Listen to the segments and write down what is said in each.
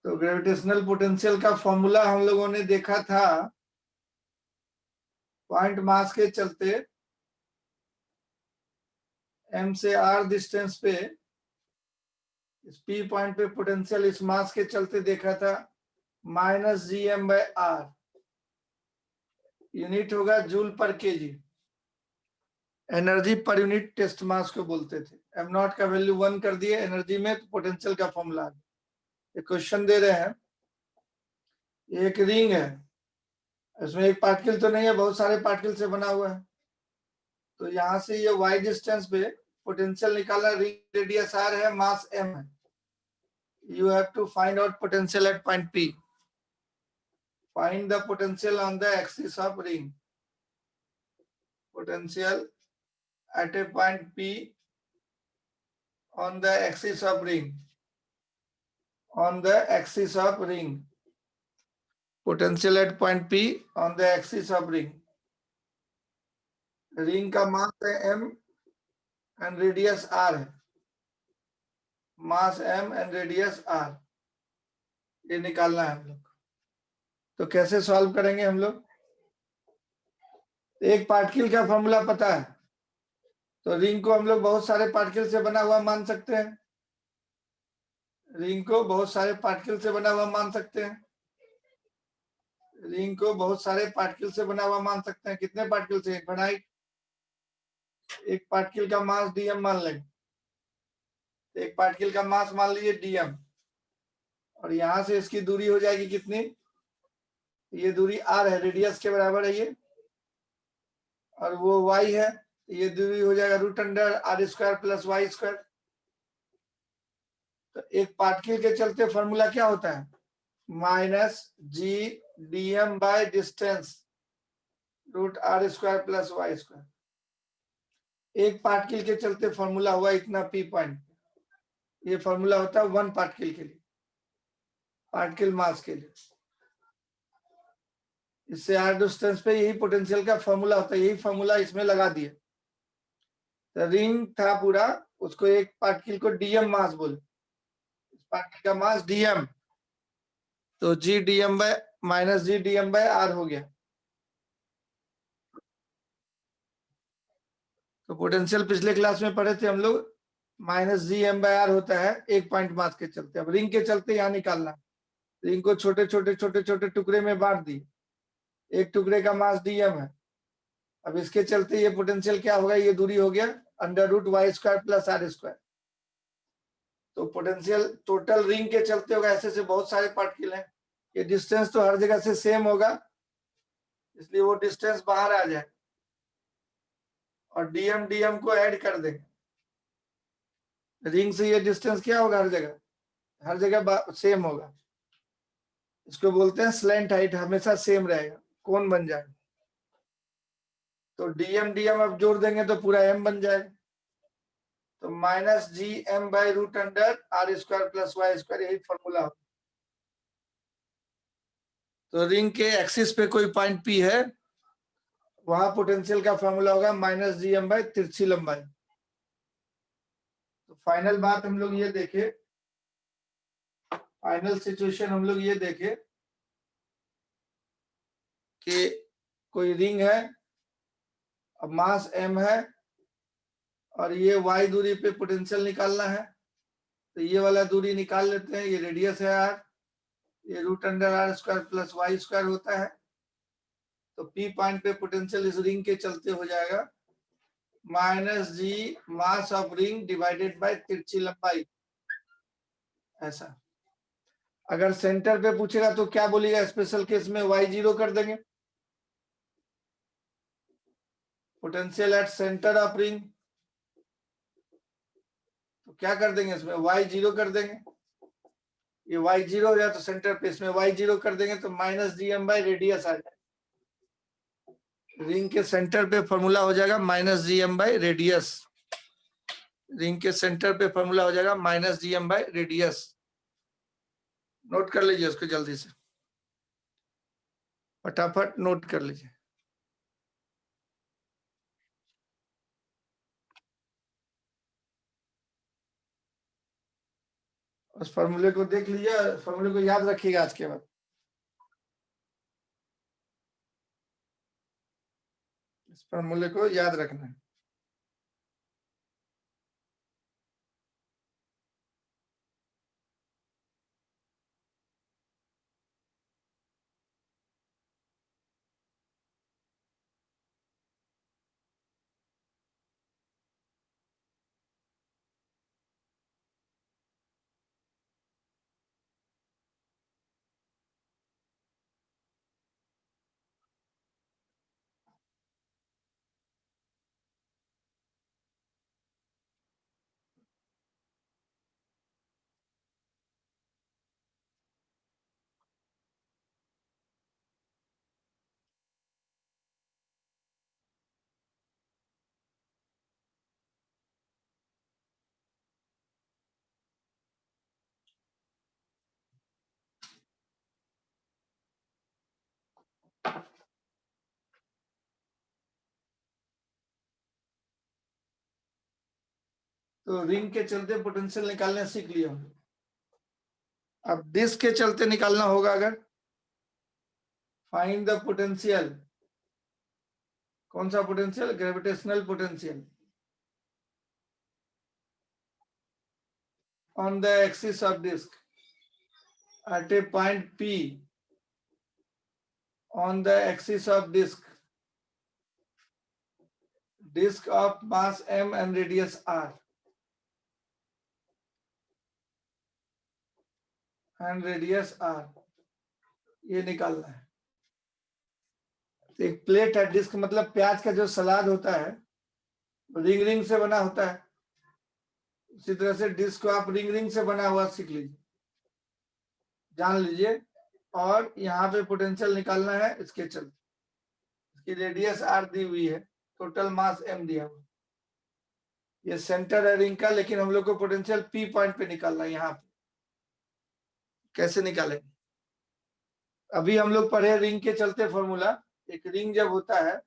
तो gravitational potential का formula हम लोगों ने देखा था, पॉइंट मास के चलते m से r डिस्टेंस पे इस p पॉइंट पे पोटेंशियल इस मास के चलते देखा था -gm/r, यूनिट होगा जूल पर केजी, एनर्जी पर यूनिट टेस्ट मास को बोलते थे। m नॉट का वैल्यू 1 कर दिए एनर्जी में, तो पोटेंशियल का फॉर्मूला। एक क्वेश्चन दे रहे हैं, एक रिंग है, इसमें एक पार्टिकल तो नहीं है, बहुत सारे पार्टिकल से बना हुआ है। तो यहां से ये y डिस्टेंस पे पोटेंशियल निकालना, रिंग रेडियस r है, मास m है। You have to find out potential at point P. Find the potential on the axis of ring. Potential at a point P on the axis of ring. On the axis of ring. Potential at point P on the axis of ring. Ring का mass है m and radius r है। मास m and radius r, ये निकालना है हम लोग। तो कैसे सॉल्व करेंगे हम लोग? एक पार्टिकल का फॉर्मूला पता है, तो रिंग को हम लोग बहुत सारे पार्टिकल से बना हुआ मान सकते हैं। रिंग को बहुत सारे पार्टिकल से बना हुआ मान सकते हैं। रिंग को बहुत सारे पार्टिकल से बना हुआ मान सकते हैं। कितने पार्टिकल से? बनाई एक पार्टिकल का मास dm मान लेंगे, एक पार्टिकल का मास मान लीजिए dm, और यहां से इसकी दूरी हो जाएगी कितनी? ये दूरी r है, रेडियस के बराबर है ये, और वो y है, ये दूरी हो जाएगा √r² प्लस y²। तो एक पार्टिकल के चलते फॉर्मूला क्या होता है? -g dm by distance √r² plus y²। एक पार्टिकल के चलते फॉर्मूला हुआ इतना p पॉइंट। ये फॉर्मूला होता है 1 पार्टिकल के लिए, पार्टिकल मास के लिए। इससे r डिस्टेंस पे यही पोटेंशियल का फॉर्मूला होता है, यही फॉर्मूला इसमें लगा दिए। तो रिंग था पूरा, उसको एक पार्टिकल को dm मास बोले, इस पार्टिकल का मास dm, तो g dm by -g dm by r हो गया। तो पोटेंशियल पिछले क्लास में पढ़े थे हम लोग, -gm/r होता है एक पॉइंट मास के चलते। अब रिंग के चलते यहाँ निकालना, रिंग को छोटे छोटे छोटे छोटे टुकड़े में बांट दी, एक टुकड़े का मास dm है। अब इसके चलते ये पोटेंशियल क्या होगा? ये दूरी हो गया √y² प्लस r²। तो पोटेंशियल टोटल रिंग के चलते होगा, ऐसे से बहुत सारे पार्टिकल हैं, ये डिस्टेंस तो हर जगह से सेम होगा, इसलिए वो डिस्टेंस बाहर आ जाए, और dm dm को ऐड कर देंगे। रिंग से ये डिस्टेंस क्या होगा? हर जगह सेम होगा। इसको बोलते हैं स्लैंट हाइट, हमेशा सेम रहेगा, कोण बन जाएगा। तो dm dm अब जोड़ देंगे तो पूरा m बन जाएगा। तो -gm/√r² प्लस y², यही फॉर्मूला हो। तो रिंग के एक्सिस पे कोई पॉइंट P है, वहां पोटेंशियल का फॉर्मूला होगा -gm/ तिरछी लंबाई। तो फाइनल बात हम लोग ये देखे, फाइनल सिचुएशन हम लोग ये देखे कि कोई रिंग है, अब मास m है, और ये y दूरी पे पोटेंशियल निकालना है। तो ये वाला दूरी निकाल लेते हैं, ये रेडियस है r, ये √r² प्लस y² होता है। तो p पॉइंट पे पोटेंशियल इस रिंग के चलते हो जाएगा -g mass of ring divided by तिरछी लंबाई, ऐसा। अगर सेंटर पे पूछेगा तो क्या बोलेगा? स्पेशल केस में y0 कर देंगे, potential at centre of ring. तो क्या कर देंगे इसमें? y0 कर देंगे, ये y0 हो जाए तो सेंटर पे इसमें y0 कर देंगे, तो -gm बाय रेडियस आ जाएगा। रिंग के सेंटर पे फॉर्मूला हो जाएगा -gm बाय रेडियस। रिंग के सेंटर पे फॉर्मूला हो जाएगा -gm बाय रेडियस। नोट कर लीजिए उसको जल्दी से, फटाफट नोट कर लीजिए। उस फॉर्मूले को देख लीजिए, फॉर्मूले को याद रखिएगा आज के बाद। इस फॉर्मूले को याद रखना है। तो रिंग के चलते पोटेंशियल निकालने सीख लिया। अब डिस्क के चलते निकालना होगा। अगर फाइंड द पोटेंशियल, कौन सा potential? Gravitational potential on the axis of disc at a point P on the axis of disk of mass m and radius r ये निकालना है। तो एक प्लेट है, डिस्क मतलब प्याज का जो सलाद होता है रिंग रिंग से बना होता है, उसी तरह से डिस्क को आप रिंग रिंग से बना हुआ सीख लीजिए, जान लीजिए। और यहाँ पे पोटेंशियल निकालना है इसके चलते। इसकी रेडियस आर दी हुई है, टोटल मास एम दिया हुआ। ये सेंटर है रिंग का, लेकिन हम लोग को पोटेंशियल पी पॉइंट पे निकालना है। यहाँ पे कैसे निकालेंगे? अभी हम लोग पढ़े रिंग के चलते फॉर्मूला। एक रिंग जब होता है,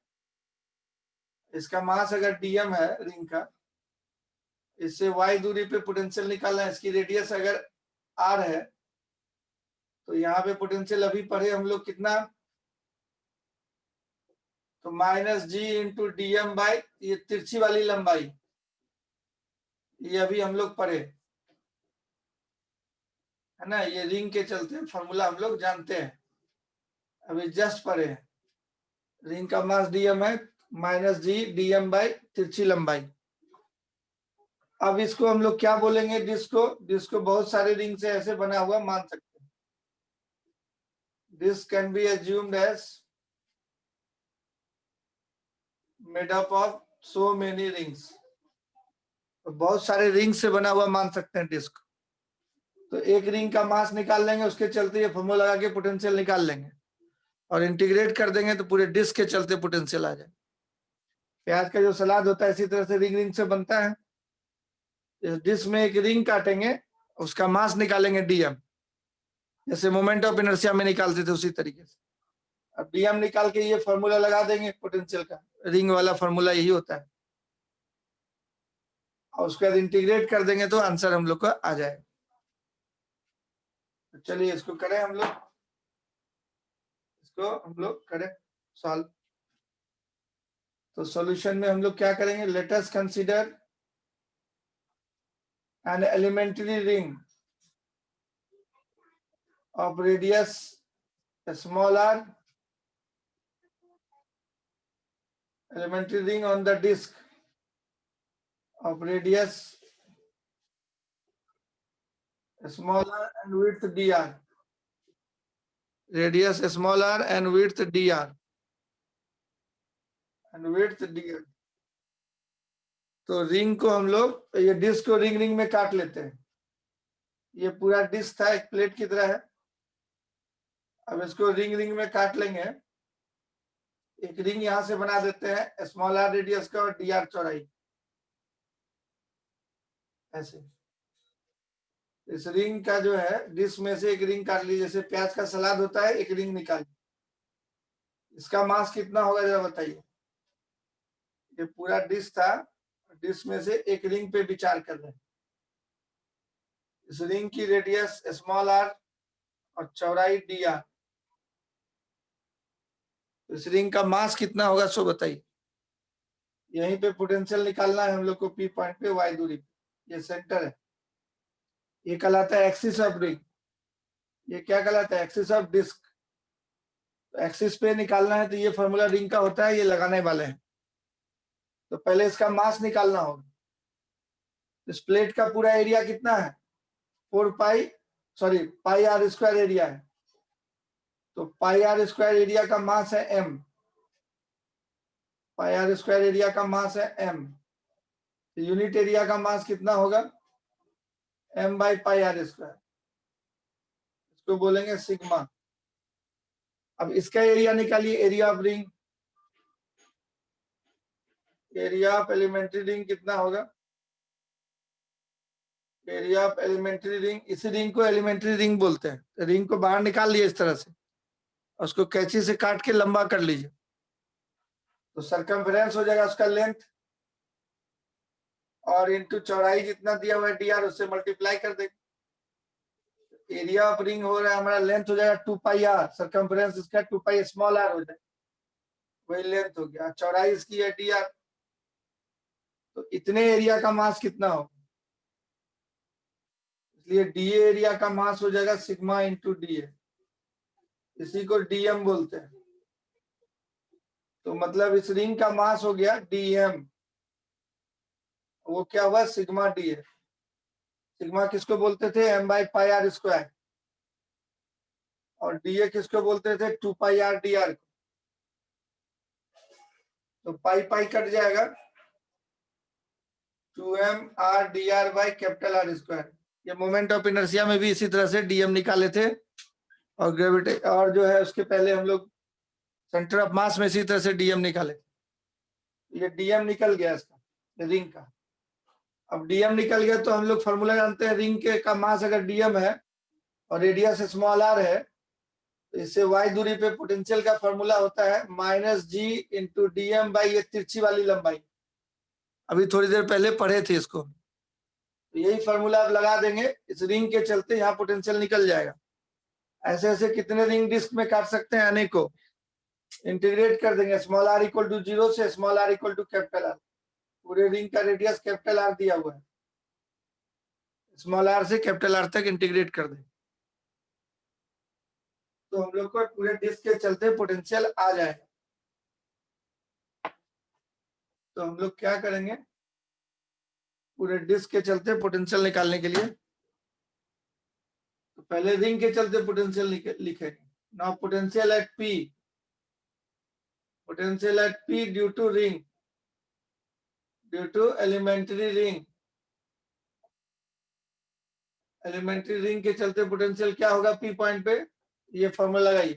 इसका मास अगर डीएम है रिंग का, इससे y दूरी पे पोटेंशियल निकालना है। इसकी रेडियस अगर r है, तो यहाँ पे पोटेंशियल अभी पढ़े हम लोग कितना, तो minus G into D M by ये तिरछी वाली लंबाई, ये अभी हम लोग पढ़े है ना। ये रिंग के चलते फॉर्मूला हम लोग जानते हैं, अभी जस्ट पढ़े। रिंग का मास डीएम है, माइनस जी डीएम बाई तिरछी लंबाई। अब इसको हम लोग क्या बोलेंगे? डिस्क को बहुत सारे रिंग से ऐसे बना हुआ मान सकते हैं। Disc can be assumed as made up of so many rings, तो बहुत सारे रिंग से बना हुआ मान सकते हैं डिस्क। तो एक रिंग का मास निकाल लेंगे, उसके चलते ये फॉर्मूला लगा के पोटेंशियल निकाल लेंगे और इंटीग्रेट कर देंगे तो पूरे डिस्क के चलते पोटेंशियल आ जाए। प्याज का जो सलाद होता है इसी तरह से रिंग रिंग से बनता है। इस डिस्क में एक रिंग काटेंगे, उसका मास निकालेंगे डीएम, जैसे मोमेंट ऑफ इनर्शिया में निकालते थे उसी तरीके से। अब डीएम निकाल के ये फॉर्मूला लगा देंगे पोटेंशियल का, रिंग वाला फॉर्मूला यही होता है। और उसके बाद इंटीग्रेट कर देंगे तो आंसर हम लोग का आ जाएगा। तो चलिए इसको करें हम लोग, इसको हम लोग करें सॉल्व। तो सॉल्यूशन में हम लोग क्या करेंगे? Let us consider an elementary ring of radius small r, elementary ring on the disk of radius small r and width dr, radius small r and width dr, and width dr। तो ring को हम लोग, ये disc को ring ring में काट लेते हैं। ये पूरा डिस्क था, एक प्लेट की तरह है। अब इसको रिंग रिंग में काट लेंगे। एक रिंग यहां से बना देते हैं स्मॉल आर रेडियस का और डी आर चौड़ाई, ऐसे। इस रिंग का जो है डिस्क में से एक रिंग काट ली, जैसे प्याज का सलाद होता है, एक रिंग निकाल। इसका मास कितना होगा जरा बताइए। ये पूरा डिस्क था, डिस्क में से एक रिंग पे विचार कर रहे हैं। इस रिंग की रेडियस स्मॉल आर और चौड़ाई डी आर, इस रिंग का मास कितना होगा सो बताइए। यहीं पे पोटेंशियल निकालना है हम लोग को, पी पॉइंट पे वाई दूरी पे, ये सेंटर है। ये कहलाता है एक्सिस ऑफ रिंग, ये क्या कहलाता है, एक्सिस ऑफ डिस्क। तो एक्सिस पे निकालना है तो ये फॉर्मूला रिंग का होता है, ये लगाने वाले हैं। तो पहले इसका मास निकालना होगा। इस प्लेट का पूरा एरिया कितना है, 4 पाई पाई आर स्क्वायर एरिया है। तो पाई आर स्क्वायर एरिया का मास है m, pi R square area का मास है m। तो यूनिट एरिया का मास कितना होगा, m by pi R square, इसको बोलेंगे सिग्मा। अब इसका एरिया निकालिए, area of ring, area of elementary ring कितना होगा, एरिया ऑफ एलिमेंट्री रिंग, इसी रिंग को एलिमेंट्री रिंग बोलते हैं। तो रिंग को बाहर निकाल लिए इस तरह से, उसको कैंची से काट के लंबा कर लीजिए, तो सरकमफेरेंस हो जाएगा उसका लेंथ, और इनटू चौड़ाई जितना दिया हुआ है डी आर, उससे मल्टीप्लाई कर देंगे। एरिया ऑफ रिंग हो रहा है हमारा, लेंथ हो जाएगा 2 पाई आर, सरकमफेरेंस इसका 2 पाई स्मॉल आर हो जाएगा, वही लेंथ हो गया। चौड़ाई इसकी है डी आर, तो इतने एरिया का मास कितना होगा, इसलिए डीए एरिया का मास हो जाएगा सिग्मा इंटू डीए, इसी को डीएम बोलते हैं। तो मतलब इस रिंग का मास हो गया डीएम, वो क्या हुआ, सिग्मा डी है। सिग्मा किसको बोलते थे, M by pi R square, और डीए किसको बोलते थे, 2 पाई आर डी आर। तो पाई पाई कट जाएगा, 2m are D R by capital R square. ये मोमेंट ऑफ इनर्शिया में भी इसी तरह से डीएम निकाले थे, और ग्रेविटी और जो है उसके पहले हम लोग सेंटर ऑफ मास में इसी तरह से डीएम निकाले। ये डीएम निकल गया इसका, रिंग का। अब डीएम निकल गया तो हम लोग फॉर्मूला जानते हैं, रिंग के का मास अगर डीएम है और रेडियस स्मॉल आर है, तो इससे वाई दूरी पे पोटेंशियल का फॉर्मूला होता है minus G into DM by ये तिरछी वाली लंबाई। अभी थोड़ी देर पहले पढ़े थे इसको, तो यही फॉर्मूला आप लगा देंगे, इस रिंग के चलते यहाँ पोटेंशियल निकल जाएगा। ऐसे ऐसे कितने रिंग डिस्क में काट सकते हैं, अनेकों। इंटीग्रेट कर देंगे, स्मॉल आर इक्वल टू 0 से small R equal to capital R. पूरे रिंग का रेडियस कैपिटल आर दिया हुआ है, स्मॉल आर से कैपिटल आर तक इंटीग्रेट कर दें, तो हम लोग को पूरे डिस्क के चलते पोटेंशियल आ जाएगा। तो हम लोग क्या करेंगे, पूरे डिस्क के चलते पोटेंशियल निकालने के लिए, तो पहले रिंग के चलते पोटेंशियल लिखेंगे। Now potential at P, potential at P due to ring, due to elementary ring. Elementary ring के चलते पोटेंशियल क्या होगा पी पॉइंट पे, ये फॉर्मूला लगाइए।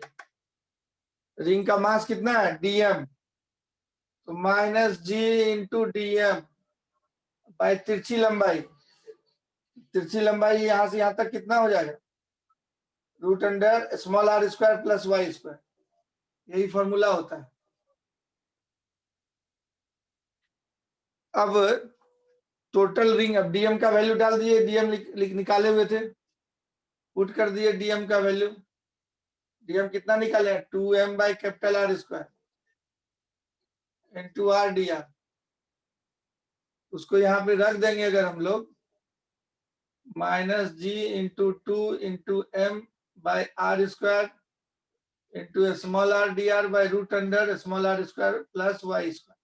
रिंग का मास कितना है, डीएम, तो minus G into DM by तिरछी लंबाई। तिरछी लंबाई यहां से यहां तक कितना हो जाएगा, root under small R square plus Y square, यही फॉर्मूला होता है। अब टोटल रिंग, अब डीएम का वैल्यू डाल दिए, डीएम निकाले हुए थे, पुट कर दिए डीएम का वैल्यू। डीएम कितना निकाले, 2m by capital R square into R D R. उसको यहाँ पे रख देंगे अगर हम लोग, minus G into 2 into M by are square into small R D R by root under small R square plus Y square.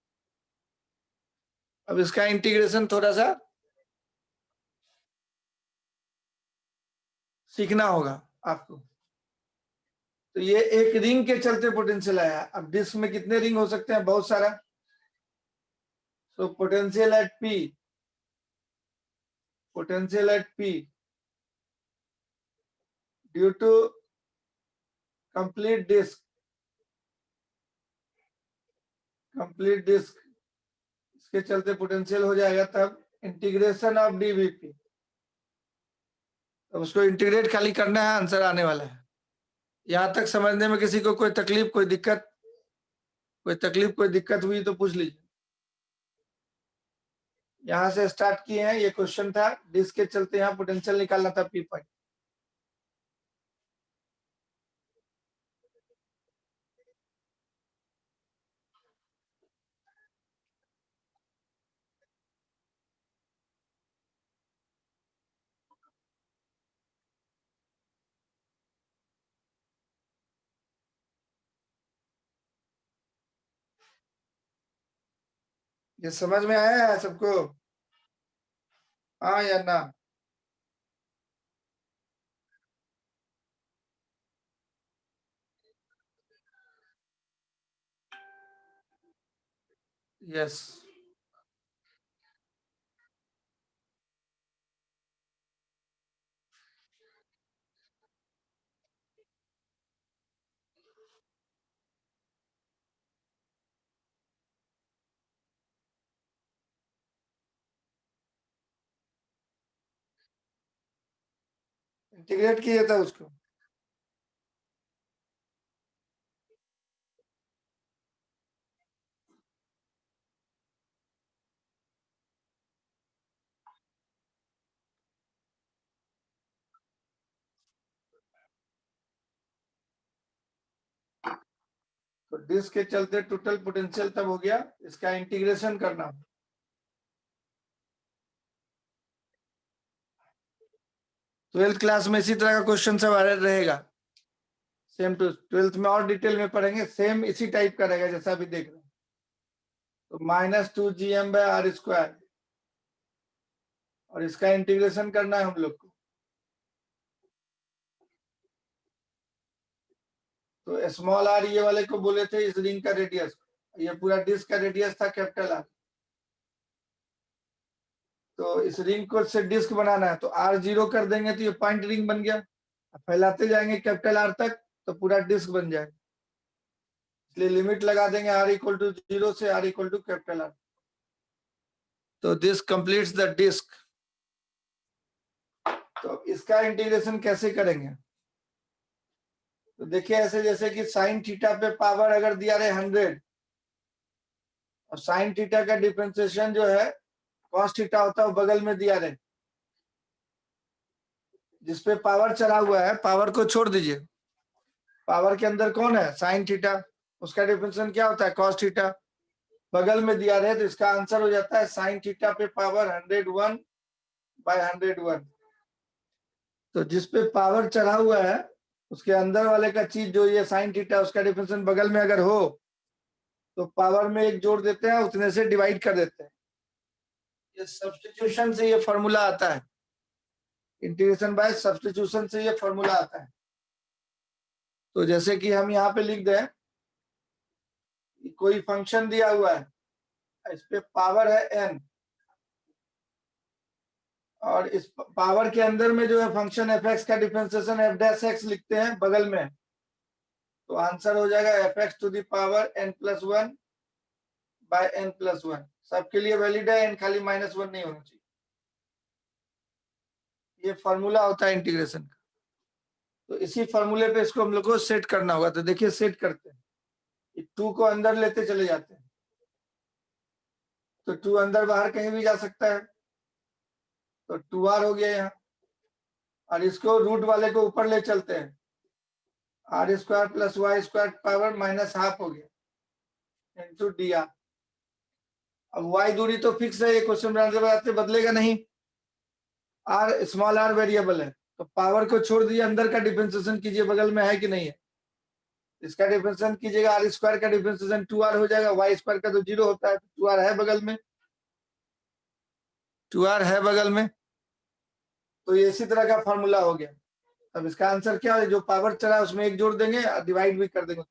अब इसका इंटीग्रेशन थोड़ा सा सीखना होगा आपको। तो ये एक रिंग के चलते पोटेंशियल आया। अब डिस्क में कितने रिंग हो सकते हैं, बहुत सारा। तो potential at P, potential at P due to complete disc, complete disc, इसके चलते पोटेंशियल हो जाएगा तब इंटीग्रेशन ऑफ डीवीपी। अब उसको इंटीग्रेट खाली करना है, आंसर आने वाला है। यहां तक समझने में किसी को कोई तकलीफ, कोई दिक्कत, कोई तकलीफ कोई दिक्कत हुई तो पूछ लीजिए। यहाँ से स्टार्ट किए हैं, ये क्वेश्चन था, डिस्क के चलते यहाँ पोटेंशियल निकालना था पी पॉइंट। ये समझ में आया है सबको? हाँ या ना? यस। इंटीग्रेट किया था उसको। तो डिस्क के चलते टोटल पोटेंशियल तब हो गया, इसका इंटीग्रेशन करना। 12th क्लास में इसी तरह का क्वेश्चन सब रहेगा, सेम टू 12th में और डिटेल में पढ़ेंगे, सेम इसी टाइप का रहेगा जैसा अभी देख रहे हैं। तो -2gm/r², और इसका इंटीग्रेशन करना है हम लोग को। तो स्मॉल आर ये वाले को बोले थे इस रिंग का रेडियस, ये पूरा डिस्क का रेडियस था कैपिटल आर। तो इस रिंग को से डिस्क बनाना है, तो r0 कर देंगे तो ये पॉइंट रिंग बन गया। फैलाते जाएंगे कैपिटल आर तक तो पूरा डिस्क बन जाएगा, इसलिए लिमिट लगा देंगे r=0 से r=R। तो दिस कंप्लीट्स द डिस्क। तो इसका इंटीग्रेशन कैसे करेंगे? तो देखिए ऐसे जैसे कि साइन थीटा पे पावर अगर दिया रहे 100, और साइन थीटा का डिफरेंशिएशन जो है कॉस थीटा होता है वो बगल में दिया रहे, जिसपे पावर चला हुआ है पावर को छोड़ दीजिए, पावर के अंदर कौन है? साइन थीटा, उसका डिफरेंशिएशन क्या होता है? Cos theta. बगल में दिया रहे तो इसका आंसर हो जाता है साइन थीटा पे पावर 101/101। तो जिसपे पावर चढ़ा हुआ है उसके अंदर वाले का चीज जो ये साइन थीटा उसका डिफरेंशिएशन बगल में अगर हो तो पावर में एक जोड़ देते हैं, उतने से डिवाइड कर देते हैं। ये सब्स्टिट्यूशन से ये फॉर्मूला आता है, इंटीग्रेशन बाय सब्स्टिट्यूशन से ये फॉर्मूला आता है। तो जैसे कि हम यहाँ पे लिख दें, कोई फंक्शन दिया हुआ है, इस पे पावर है n, और इस पावर के अंदर में जो है फंक्शन f(x) का डिफरेंशिएशन f' लिखते हैं बगल में, तो आंसर हो जाएगा f(x⁻n+1 by n+1। सबके लिए वैलिड है, n खाली -1 नहीं होना चाहिए। ये फॉर्मूला होता है इंटीग्रेशन का। तो इसी फॉर्मूले पे इसको हम लोग को सेट करना होगा। तो देखिए सेट करते हैं, 2 को अंदर लेते चले जाते हैं, तो 2 अंदर बाहर कहीं भी जा सकता है, तो 2r हो गया यहाँ, और इसको रूट वाले को ऊपर ले चलते हैं, r² + y² पावर -½ हो गया इंटू dr। अब y दूरी तो फिक्स है, ये क्वेश्चन बनाते बनाते बदलेगा नहीं, स्मॉल r वेरिएबल है, तो पावर को छोड़ दिए, अंदर का डिफरेंशिएशन कीजिए बगल में है कि नहीं है, इसका डिफरेंशिएशन कीजिएगा, r² का डिफरेंशिएशन 2r हो जाएगा, y² का तो 0 होता है, 2r है बगल में, 2r है बगल में। तो ये इसी तरह का फॉर्मूला हो गया। अब इसका आंसर क्या है? जो पावर चला उसमें एक जोड़ देंगे, डिवाइड भी कर देंगे,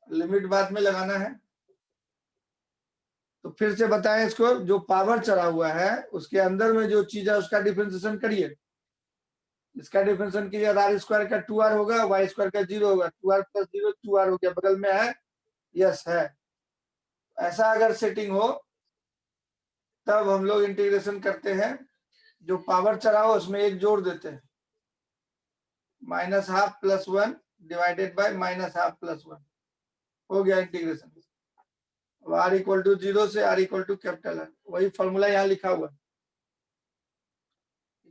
लिमिट बाद में लगाना है। तो फिर से बताएं इसको, जो पावर चढ़ा हुआ है उसके अंदर में जो चीज है उसका डिफरेंशिएशन करिए, इसका डिफरेंशिएशन कीजिए, r² का 2r होगा, y² का 0 होगा, 2r + 0 2r हो गया, बगल में है, यस है। ऐसा अगर सेटिंग हो तब हम लोग इंटीग्रेशन करते हैं, जो पावर चढ़ा हो उसमें एक जोड़ देते हैं, -½ + 1 डिवाइडेड बाय -½ + 1, हो गया इंटीग्रेशन। आर इक्वल टू 0 से R equal to capital R, वही फॉर्मूला यहाँ लिखा हुआ है।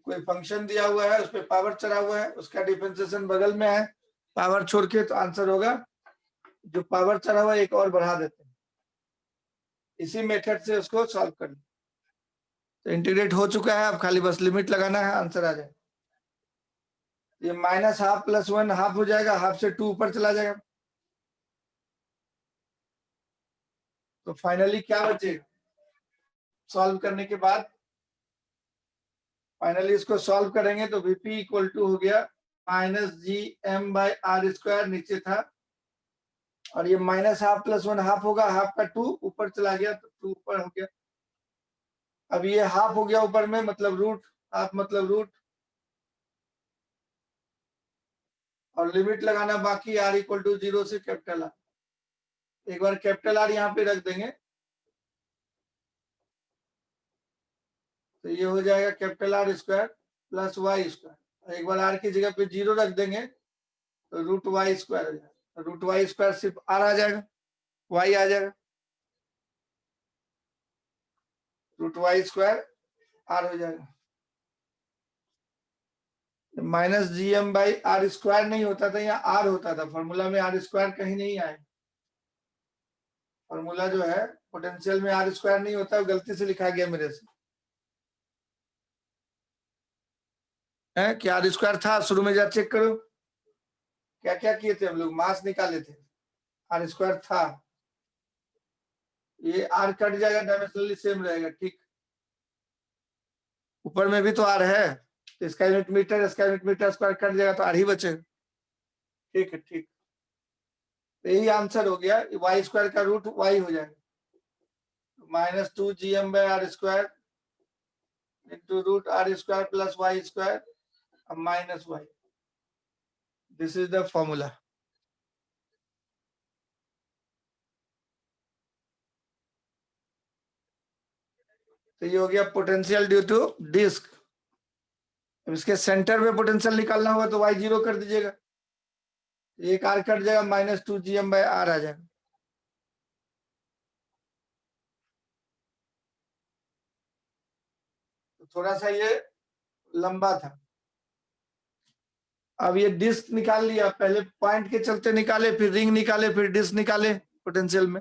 कोई फंक्शन दिया हुआ है, उस पर पावर चढ़ा हुआ है, उसका डिफरेंशिएशन बगल में है, पावर छोड़ के, तो आंसर होगा जो पावर चढ़ा हुआ है एक और बढ़ा देते हैं। इसी मेथड से उसको सॉल्व कर लो। तो इंटीग्रेट हो चुका है, अब खाली बस लिमिट लगाना है, आंसर आ जाएगा। ये माइनस हाफ प्लस 1 हाफ हो जाएगा, हाफ से 2 ऊपर चला जाएगा, तो फाइनली क्या बचेगा सॉल्व करने के बाद? फाइनली इसको सॉल्व करेंगे तो वीपी इक्वल टू हो गया minus G M by are square, नीचे था, और ये माइनस हाफ प्लस 1 हाफ होगा, हाफ का 2 ऊपर चला गया तो 2 ऊपर हो गया। अब ये हाफ हो गया ऊपर में, मतलब रूट, हाफ मतलब रूट, और लिमिट लगाना बाकी, आर इक्वल टू 0 से कैपिटल आर। एक बार कैपिटल आर यहाँ पे रख देंगे तो ये हो जाएगा capital R square plus Y square. एक बार आर की जगह पे 0 रख देंगे तो रूट वाई स्क्वायर हो जाएगा। रूट वाई स्क्वायर सिर्फ आर आ जाएगा, वाई आ जाएगा, रूट वाई स्क्वायर आर हो जाएगा। Minus G M by are square नहीं होता था, यहाँ आर होता था, फॉर्मूला में आर स्क्वायर कहीं नहीं आए। फॉर्मूला जो है पोटेंशियल में आर स्क्वायर नहीं होता, गलती से लिखा गया मेरे से है। क्या आर स्क्वायर था शुरू में? जा चेक करो क्या क्या किए थे हम लोग, मास निकाले थे, आर स्क्वायर था। ये आर कट जाएगा, डायमेंशनली सेम रहेगा, ठीक। ऊपर में भी तो आर है, तो इसका यूनिट मीटर, इसका यूनिट मीटर स्क्वायर कट जाएगा तो आर ही बचेगा। ठीक है, ठीक, तो यही आंसर हो गया। वाई स्क्वायर का रूट वाई हो जाएगा, minus 2 G M by are square into root R square plus Y square minus Y. This is the formula. तो ये हो गया पोटेंशियल ड्यू टू डिस्क। अब इसके सेंटर में पोटेंशियल निकालना होगा तो वाई 0 कर दीजिएगा, एक आर कट जाएगा, minus 2 G M by R आ जाएगा। तो थोड़ा सा ये लंबा था। अब ये डिस्क निकाल लिया, पहले पॉइंट के चलते निकाले, फिर रिंग निकाले, फिर डिस्क निकाले पोटेंशियल में।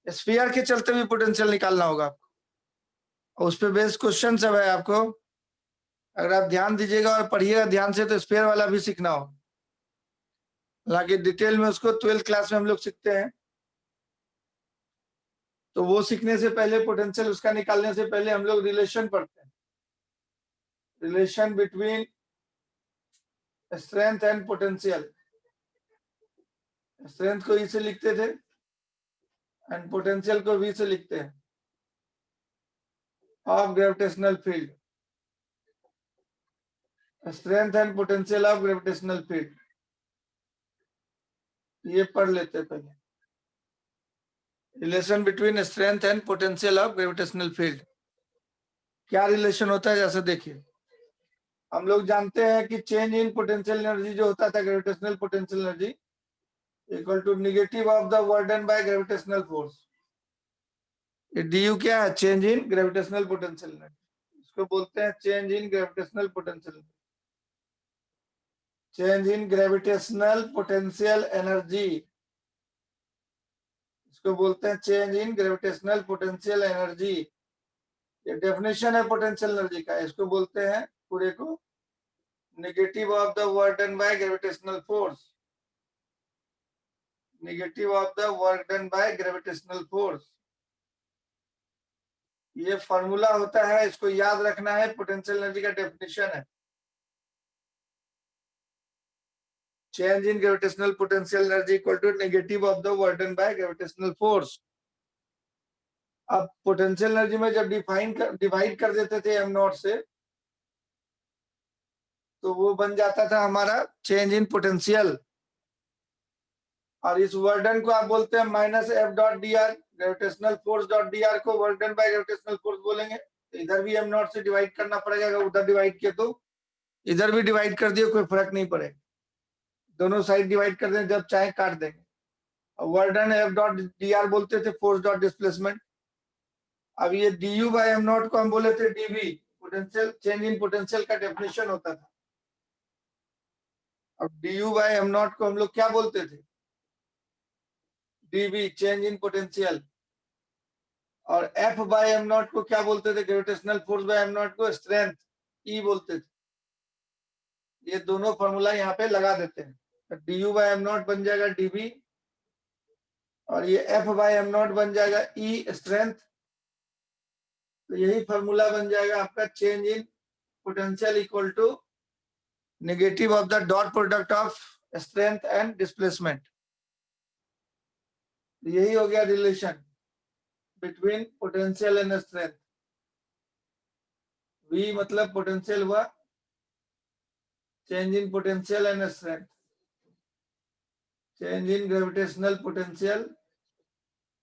स्फीयर के चलते भी पोटेंशियल निकालना होगा आपको, उस पर बेस्ड क्वेश्चन सब है आपको। अगर आप ध्यान दीजिएगा और पढ़िएगा ध्यान से तो स्फीयर वाला भी सीखना हो। हालांकि डिटेल में उसको 12th क्लास में हम लोग सीखते हैं, तो वो सीखने से पहले, पोटेंशियल उसका निकालने से पहले हम लोग रिलेशन पढ़ते हैं, relation between strength and potential. Strength को ई से लिखते थे एंड पोटेंशियल को वी से लिखते हैं, of gravitational field, strength and potential of gravitational field, ये पढ़ लेते हैं पहले। Relation between strength and potential of gravitational field, क्या रिलेशन होता है? जैसे देखिए, हम लोग जानते हैं कि चेंज इन पोटेंशियल एनर्जी जो होता था, gravitational potential energy equal to negative of the work done by gravitational force. ये डी क्या है? Change in gravitational potential energy, इसको बोलते हैं change in gravitational potential, change in gravitational potential energy, इसको बोलते हैं change in gravitational potential energy. ये डेफिनेशन है पोटेंशियल एनर्जी का, इसको बोलते हैं पूरे को negative of the work done by gravitational force, negative of the work done by gravitational force. ये फॉर्मूला होता है, इसको याद रखना है, पोटेंशियल एनर्जी का डेफिनेशन है, change in gravitational potential energy equal to negative of the work done by gravitational force. अब पोटेंशियल एनर्जी में जब डिवाइड कर देते थे एम नॉट से, तो वो बन जाता था हमारा चेंज इन पोटेंशियल, और इस वर्डन को आप बोलते हैं minus F dot D R, gravitational force dot D r को वर्डन बाय ग्रेविटेशनल फोर्स बोलेंगे। तो इधर भी एम नॉट से डिवाइड करना पड़ेगा, अगर उधर डिवाइड किया तो इधर भी डिवाइड कर दिए, कोई फर्क नहीं पड़ेगा, दोनों साइड डिवाइड कर दें, जब चाहे काट देंगे। Work done F dot D R बोलते थे, फोर्स डॉट डिस्प्लेसमेंट। अब ये D you by am not को हम बोले थे dB, potential change in potential का डेफिनेशन होता था। अब D you by am not को हम लोग क्या बोलते थे, डीबी चेंज इन पोटेंशियल। और एफ बाई एम नॉट को क्या बोलते थे, gravitational force by am not को स्ट्रेंथ ई बोलते थे। ये दोनों फॉर्मूला यहाँ पे लगा देते हैं। D you by am not बन जाएगा डीबी, और ये एफ बाई एम नॉट बन जाएगा ई स्ट्रेंथ। तो यही फॉर्मूला बन जाएगा आपका change in potential equal to negative of the dot product of strength and displacement. यही हो गया relation between potential and strength. V मतलब पोटेंशियल हुआ, change in potential and strength, change in gravitational potential,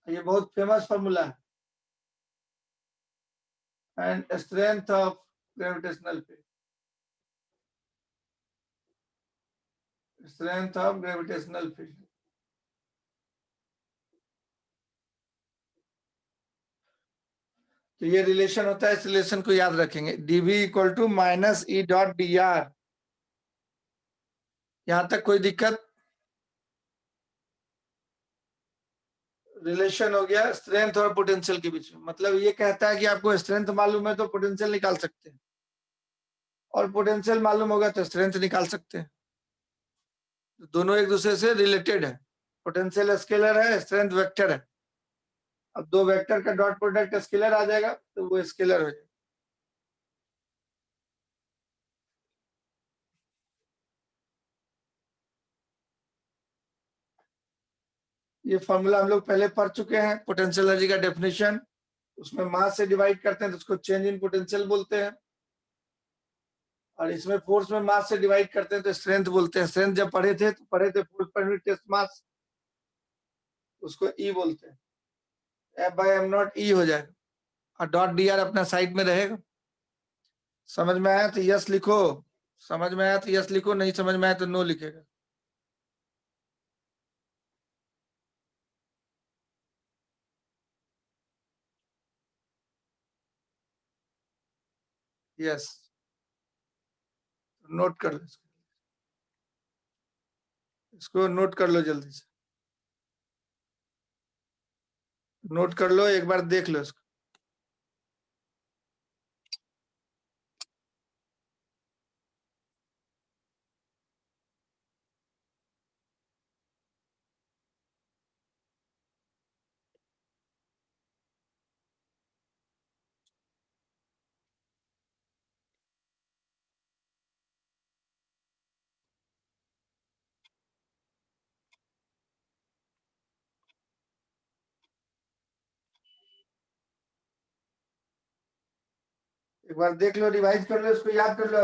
ये बहुत फेमस फॉर्मूला है, and strength of gravitational field, strength of gravitational field. तो ये रिलेशन होता है, इस रिलेशन को याद रखेंगे, dv equal to minus E dot D r. यहां तक कोई दिक्कत? रिलेशन हो गया स्ट्रेंथ और पोटेंशियल के बीच में। मतलब ये कहता है कि आपको स्ट्रेंथ मालूम है तो पोटेंशियल निकाल सकते हैं, और पोटेंशियल मालूम होगा तो स्ट्रेंथ निकाल सकते हैं। दोनों एक दूसरे से रिलेटेड है। पोटेंशियल स्केलर है, स्ट्रेंथ वेक्टर है। अब दो वेक्टर का डॉट प्रोडक्ट स्केलर आ जाएगा तो वो स्केलर हो जाएगा। ये फॉर्मूला हम लोग पहले पढ़ चुके हैं, पोटेंशियल एनर्जी का डेफिनेशन। उसमें मास से डिवाइड करते हैं तो उसको चेंज इन पोटेंशियल बोलते हैं, और इसमें फोर्स में मास से डिवाइड करते हैं तो स्ट्रेंथ बोलते हैं। स्ट्रेंथ जब पढ़े थे तो पढ़े थे फोर्स पर यूनिट टेस्ट मास, उसको ई बोलते हैं। एफ बाई एम नॉट ई हो जाएगा, और डॉट डी आर अपना साइड में रहेगा। समझ में आया तो यस लिखो, समझ में आया तो यस लिखो, नहीं समझ में आया तो नो लिखेगा। यस, नोट कर लो इसको नोट कर लो जल्दी से, नोट कर लो, एक बार देख लो इसको। एक बार देख लो, रिवाइज कर लो, इसको याद कर लो,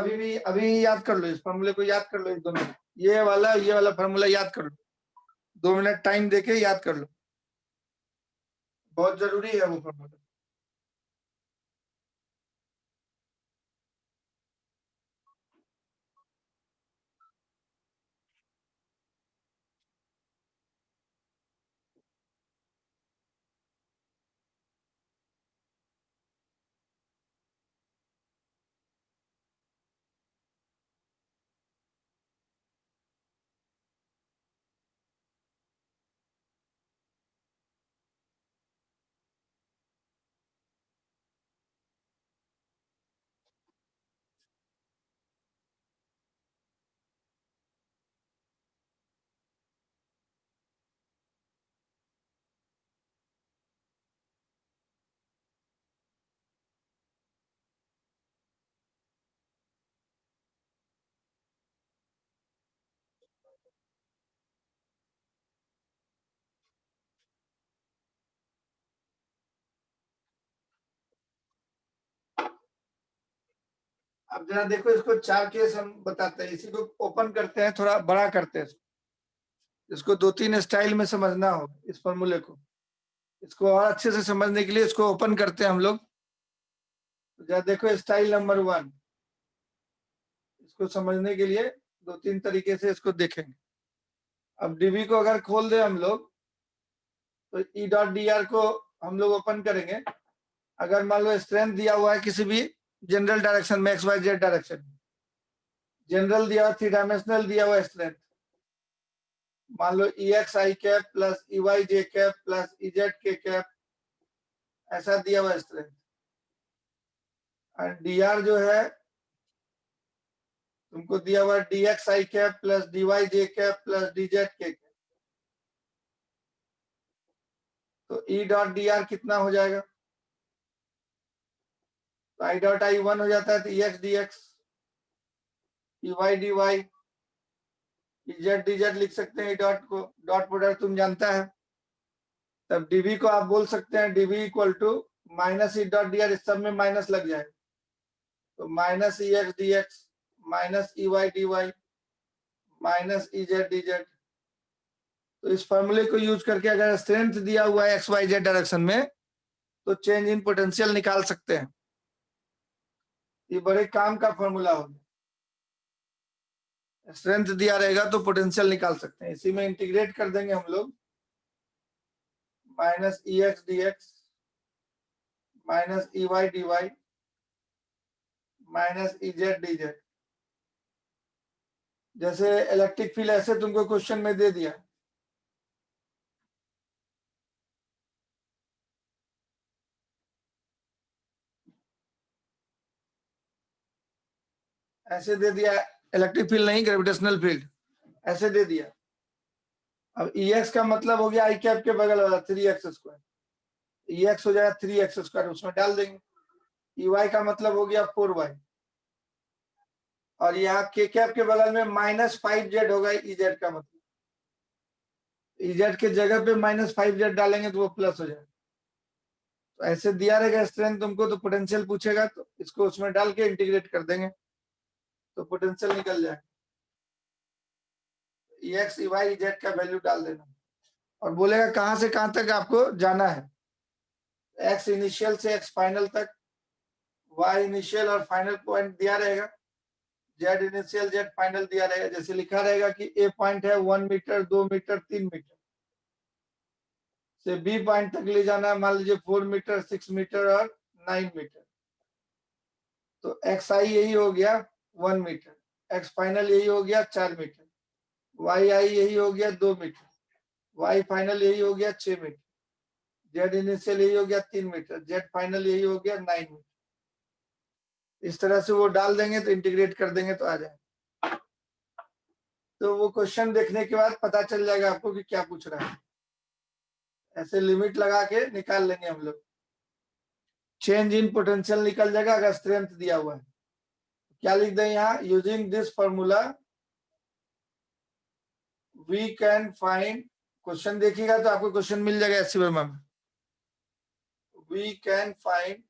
अभी याद कर लो, इस फॉर्मूले को याद कर लो, इस दोनों, ये वाला फॉर्मूला याद कर लो, 2 मिनट टाइम देके याद कर लो, बहुत जरूरी है वो फॉर्मूला। अब जरा देखो, इसको 4 केस हम बताते हैं, इसी को ओपन करते हैं, थोड़ा बड़ा करते हैं इसको 2-3 स्टाइल में समझना हो इस फॉर्मूले को। इसको और अच्छे से समझने के लिए इसको ओपन करते हैं हम लोग। तो जरा देखो, स्टाइल नंबर 1, इसको समझने के लिए 2-3 तरीके से इसको देखेंगे। अब डीबी को अगर खोल दे हम लोग, तो ई डॉट डी आर को हम लोग ओपन करेंगे। अगर मान लो स्ट्रेंथ दिया हुआ है किसी भी जनरल डायरेक्शन में, एक्स वाई जेड डायरेक्शन में, जनरल दिया हुआ, 3 डायमेंशनल दिया हुआ स्ट्रेंथ, मान लो ई X I cap plus E Y J cap plus E Z K cap, ऐसा दिया हुआ स्ट्रेंथ। और डी आर जो है तुमको दिया हुआ D x I cap plus D Y J cap plus D Z K cap. तो ई डॉट डी आर कितना हो जाएगा? तो आई डॉट आई 1 हो जाता है, तो E x D X, E Y D Y, E Z D Z लिख सकते हैं। डॉट को डॉट प्रोडक्ट तुम जानता है। तब डीबी को आप बोल सकते हैं D B equal to minus E dot D R, इस सब में माइनस लग जाए तो minus E x D X minus E Y D Y minus E Z D Z. तो इस फॉर्मूले को यूज करके अगर स्ट्रेंथ दिया हुआ है एक्स वाई जेड डायरेक्शन में तो चेंज इन पोटेंशियल निकाल सकते हैं। ये बड़े काम का फॉर्मूला होगा। स्ट्रेंथ दिया रहेगा तो पोटेंशियल निकाल सकते हैं। इसी में इंटीग्रेट कर देंगे हम लोग, minus E x D X minus E Y D Y minus E Z D Z. जैसे इलेक्ट्रिक फील्ड ऐसे तुमको क्वेश्चन में दे दिया, ऐसे दे दिया, इलेक्ट्रिक फील्ड नहीं, ग्रेविटेशनल फील्ड ऐसे दे दिया। अब ई एक्स का मतलब हो गया आई कैप के बगल वाला 3x², ई एक्स हो जाएगा 3x², उसमें डाल देंगे। ई वाई का मतलब हो गया 4y, और यहाँ के कैप के बगल में -5z होगा ई जेड का मतलब। ई जेड के जगह पे -5z डालेंगे तो वो प्लस हो जाएगा। तो ऐसे दिया रहेगा स्ट्रेंथ तुमको, तो पोटेंशियल पूछेगा तो इसको उसमें डाल के इंटीग्रेट कर देंगे तो पोटेंशियल निकल जाएगा। E X E Y E Z का वैल्यू डाल देना और बोलेगा कहां से कहां तक आपको जाना है। एक्स इनिशियल से एक्स फाइनल तक, वाई इनिशियल और फाइनल पॉइंट दिया रहेगा, जेड इनिशियल जेड फाइनल दिया रहेगा। जैसे लिखा रहेगा कि ए पॉइंट है 1 मीटर 2 मीटर 3 मीटर, से बी पॉइंट तक ले जाना है मान लीजिए 4 मीटर 6 मीटर और 9 मीटर। तो एक्स आई यही हो गया 1 मीटर, एक्स फाइनल यही हो गया 4 मीटर, वाई आई यही हो गया 2 मीटर, वाई फाइनल यही हो गया 6 मीटर, जेड इनिशियल यही हो गया 3 मीटर, जेड फाइनल यही हो गया 9 मीटर। इस तरह से वो डाल देंगे तो इंटीग्रेट कर देंगे तो आ जाए। तो वो क्वेश्चन देखने के बाद पता चल जाएगा आपको कि क्या पूछ रहा है। ऐसे लिमिट लगा के निकाल लेंगे हम लोग। चेंज इन पोटेंशियल निकल जाएगा अगर स्ट्रेंथ दिया हुआ है। क्या लिख दें यहाँ, using this formula we can find, question देखिएगा तो आपको क्वेश्चन मिल जाएगा एससी वर्मा में। वी कैन फाइंड,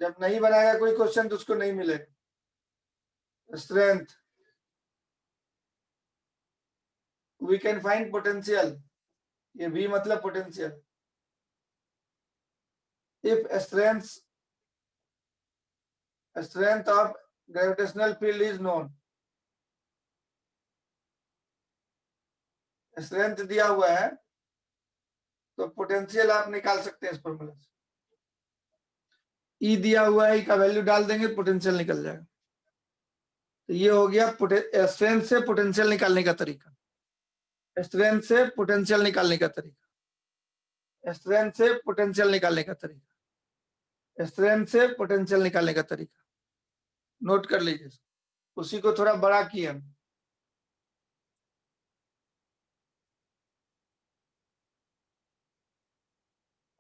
जब नहीं बनाएगा कोई क्वेश्चन तो उसको नहीं मिलेगा। Strength, we can find potential, ये भी मतलब potential. If strength of gravitational field is known, strength दिया हुआ है तो पोटेंशियल आप निकाल सकते हैं इस फॉर्मूला से। ई दिया हुआ है, ई का वैल्यू डाल देंगे पोटेंशियल निकल जाएगा। तो ये हो गया स्ट्रेंथ से पोटेंशियल निकालने का तरीका, स्ट्रेंथ से पोटेंशियल निकालने का तरीका, स्ट्रेंथ से पोटेंशियल निकालने का तरीका, स्ट्रेंथ से पोटेंशियल निकालने का तरीका। नोट कर लीजिए, उसी को थोड़ा बड़ा किया।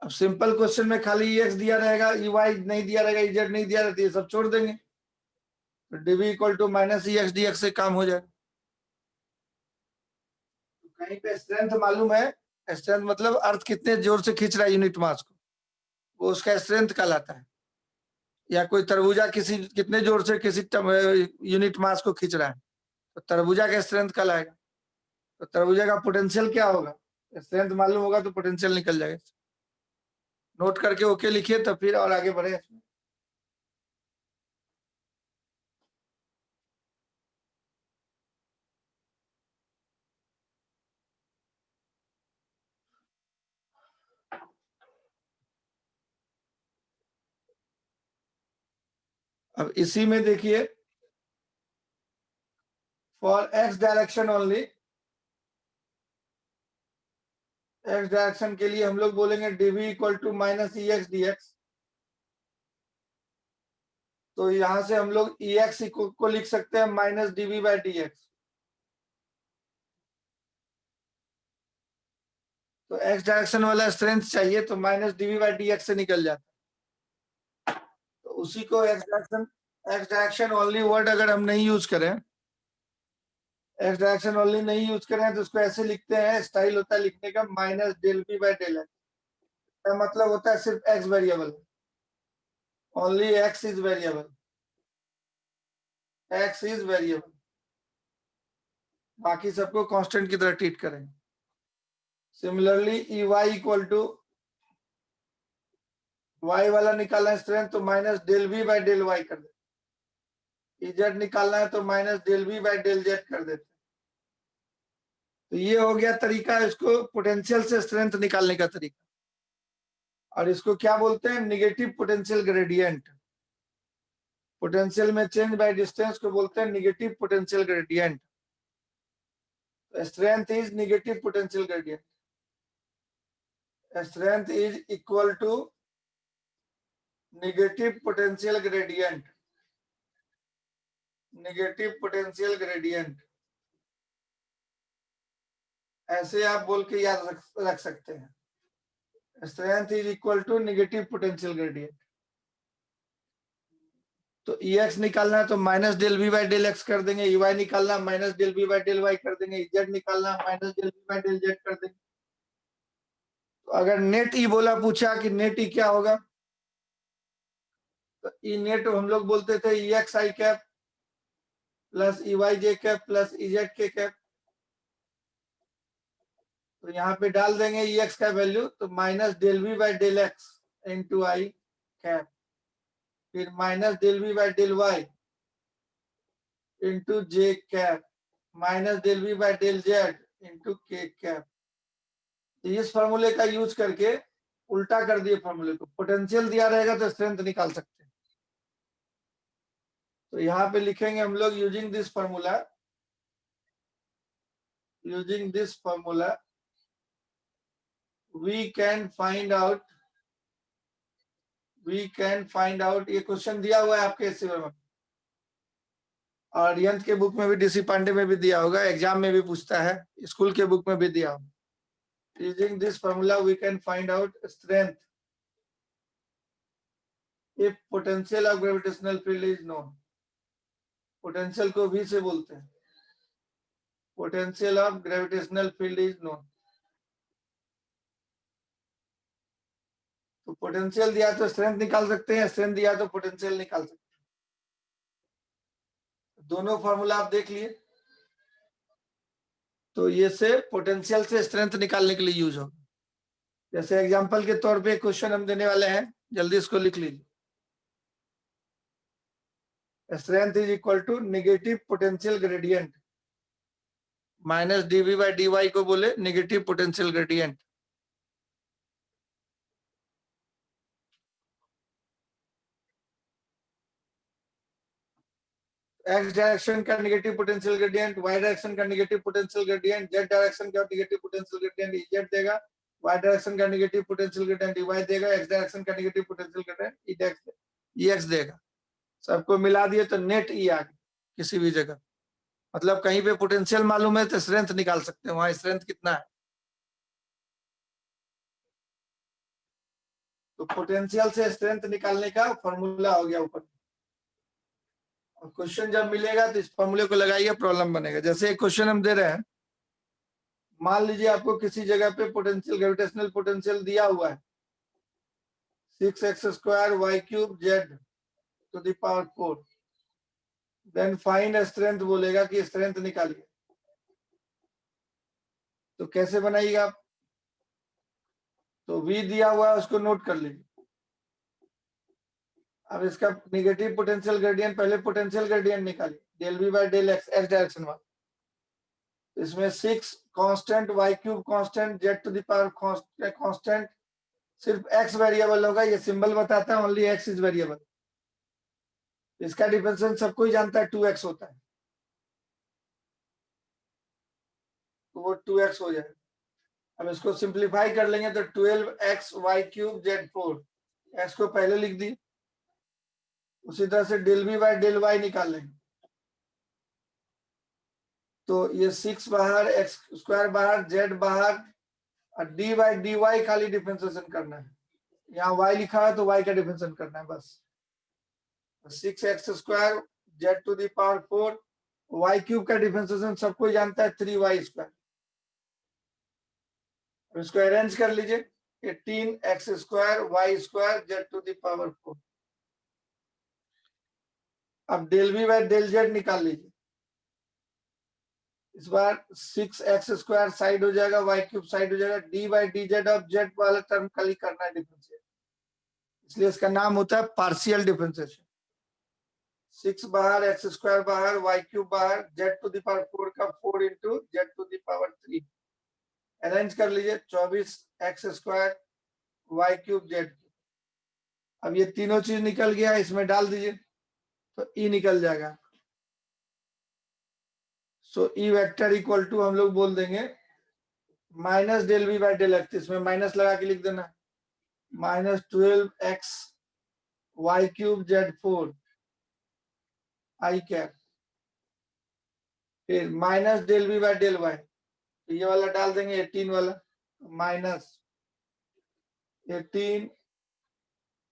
अब सिंपल क्वेश्चन में खाली एक्स दिया रहेगा, ई वाई नहीं दिया रहेगा, ई जेड नहीं दिया रहती है, सब छोड़ देंगे तो dV equal to minus E x D x से काम हो जाए। तो कहीं पे स्ट्रेंथ मालूम है, स्ट्रेंथ मतलब अर्थ कितने जोर से खींच रहा है यूनिट मास को, वो उसका स्ट्रेंथ कहलाता है। या कोई तरबूजा किसी कितने जोर से किसी यूनिट मास को खींच रहा है तो तरबूजा का स्ट्रेंथ कहलाएगा। तो तरबूजा का पोटेंशियल क्या होगा, स्ट्रेंथ मालूम होगा तो पोटेंशियल निकल जाएगा। नोट करके ओके लिखिए तो फिर और आगे बढ़े। अब इसी में देखिए for x direction only, x direction के लिए हम लोग बोलेंगे dv equal to minus E x D x. तो यहां से हम लोग ई एक्स को लिख सकते हैं minus dv by d x. तो एक्स डायरेक्शन वाला स्ट्रेंथ चाहिए तो minus dv by d x से निकल जाता है। तो उसी को एक्स डायरेक्शन ओनली वर्ड अगर हम नहीं यूज करें, एक्स डायरेक्शन ओनली नहीं यूज करें तो उसको ऐसे लिखते हैं, स्टाइल होता है लिखने का minus del V by del x. का मतलब होता है सिर्फ x variable, only x is variable, x is variable, बाकी सबको कांस्टेंट की तरह ट्रीट करें। Similarly E y equal to, y वाला निकालना है स्ट्रेंथ तो minus del V by del y कर देते। इजेड निकालना है तो minus del V by del z कर देते। तो ये हो गया तरीका इसको पोटेंशियल से स्ट्रेंथ निकालने का तरीका। और इसको क्या बोलते हैं, निगेटिव पोटेंशियल ग्रेडियंट। पोटेंशियल में चेंज बाय डिस्टेंस को बोलते हैं negative potential gradient. Strength is negative potential gradient, strength is equal to negative potential gradient, negative potential gradient. ऐसे आप बोल के याद रख सकते हैं, strength is equal to negative potential gradient. तो ई एक्स निकालना है तो minus del V by del x कर देंगे, ई वाई निकालना minus del V by del y कर देंगे, जेड निकालना minus del V by del z कर देंगे। तो अगर नेट ई बोला पूछा कि नेट ई क्या होगा, तो ई नेट हम लोग बोलते थे E X I cap plus E Y J cap plus E Z K cap. तो यहाँ पे डाल देंगे ई एक्स का वैल्यू तो minus del V by del X into I cap, फिर minus del V by del Y into J cap, minus del V by del Z into K cap. इस फॉर्मूले का यूज करके उल्टा कर दिए फॉर्मूले को, पोटेंशियल दिया रहेगा तो स्ट्रेंथ निकाल सकते हैं। तो यहाँ पे लिखेंगे हम लोग using this formula, using this formula we can find out, we can find out. ये क्वेश्चन दिया हुआ है आपके एससी वर्मा और यंत्र के बुक में भी, डीसी पांडे में भी दिया होगा, एग्जाम में भी पूछता है, स्कूल के बुक में भी दिया होगा। Using this formula we can find out strength if potential of gravitational field is known. Potential को भी से बोलते हैं, potential of gravitational field is known. तो पोटेंशियल दिया तो स्ट्रेंथ निकाल सकते हैं, स्ट्रेंथ दिया तो पोटेंशियल निकाल सकते हैं। दोनों फॉर्मूला आप देख लिए। तो ये से पोटेंशियल से स्ट्रेंथ निकालने के लिए यूज होगा। जैसे एग्जांपल के तौर पे क्वेश्चन हम देने वाले हैं, जल्दी इसको लिख लीजिए। Strength is equal to negative potential gradient, minus DV by D Y को बोले negative potential gradient. X direction का negative potential gradient, Y direction का negative potential gradient, Z direction का नेगेटिव पोटेंशियल ग्रेडियंट जेड देगा, Y direction का negative potential gradient Y देगा, X direction का negative potential gradient E X देगा। सबको मिला दिए तो नेट ई आ गया किसी भी जगह। मतलब कहीं पे पोटेंशियल मालूम है तो स्ट्रेंथ निकाल सकते हैं, वहां स्ट्रेंथ कितना है। तो पोटेंशियल से स्ट्रेंथ निकालने का फॉर्मूला हो गया ऊपर। क्वेश्चन जब मिलेगा तो इस फॉर्मूले को लगाइए, प्रॉब्लम बनेगा। जैसे एक क्वेश्चन हम दे रहे हैं, मान लीजिए आपको किसी जगह पे पोटेंशियल, ग्रेविटेशनल पोटेंशियल दिया हुआ है 6x square y cube z to the power 4, then find strength बोलेगा कि स्ट्रेंथ निकालिए। तो कैसे बनाइएगा आप, तो v दिया हुआ है उसको नोट कर लीजिए। अब इसका नेगेटिव पोटेंशियल ग्रेडियंट, पहले पोटेंशियल ग्रेडियंट निकालिए, del V by del x, x direction वाला। इसमें 6 constant, y cube constant, z to the power constant, सिर्फ एक्स वेरिएबल होगा, ये सिंबल बताता है ओनली एक्स इज वेरिएबल। इसका डिफरेंशियल सबको ही जानता है 2x होता है, तो वो 2x हो जाए। अब इसको सिंप्लीफाई कर लेंगे तो 12x y cube z4, x को पहले लिख दी। उसी तरह से del v by del y निकाल लेंगे, तो ये 6 बाहर, x स्क्वायर बाहर, z बाहर, और डी बाई डी वाई खाली डिफरेंशिएशन करना है। यहाँ y लिखा है तो y का डिफरेंशिएशन करना है बस। 6x square z to the power 4, y cube का डिफरेंशिएशन सबको जानता है 3y स्क्वायर। इसको अरेंज कर लीजिए, 18x square y square z to the power 4। अब del v by del z निकाल लीजिए। इस बार 6x स्क्वायर साइड हो जाएगा, y क्यूब साइड हो जाएगा, d by d Z of z वाला टर्म खाली करना है डिफरेंशिएट, इसलिए इसका नाम होता है पार्शियल डिफरेंशिएशन। 6 बाहर, x स्क्वायर बाहर, y क्यूब बाहर, z टू दी पावर 4 का 4 into z to the power 3। Arrange कर लीजिए, 24x square y cube z cube. अब ये तीनों चीज निकल गया, इसमें डाल दीजिए तो e निकल जाएगा। So E vector equal to हम लोग बोल देंगे minus del V by del x, इसमें माइनस लगा के लिख देना, minus 12x y cube z4 i cap, फिर minus del V by del y, ये वाला डाल देंगे 18 वाला, minus 18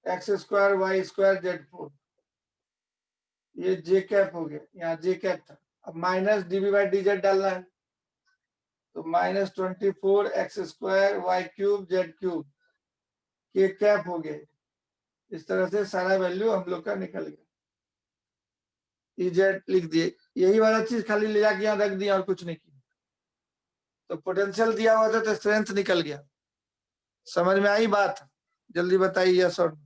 x square y square z4, ये जे कैप हो गया, यहाँ जे कैप था। अब minus DV by d z डालना है, तो minus 24 x square y cube z cube, k cap हो गया। इस तरह से सारा वैल्यू हम लोग का निकल गया, इजेड लिख दिए। यही वाला चीज खाली ले जाके यहाँ रख दिया और कुछ नहीं किया, तो पोटेंशियल दिया हुआ था तो स्ट्रेंथ निकल गया। समझ में आई बात? जल्दी बताइए यस और नो।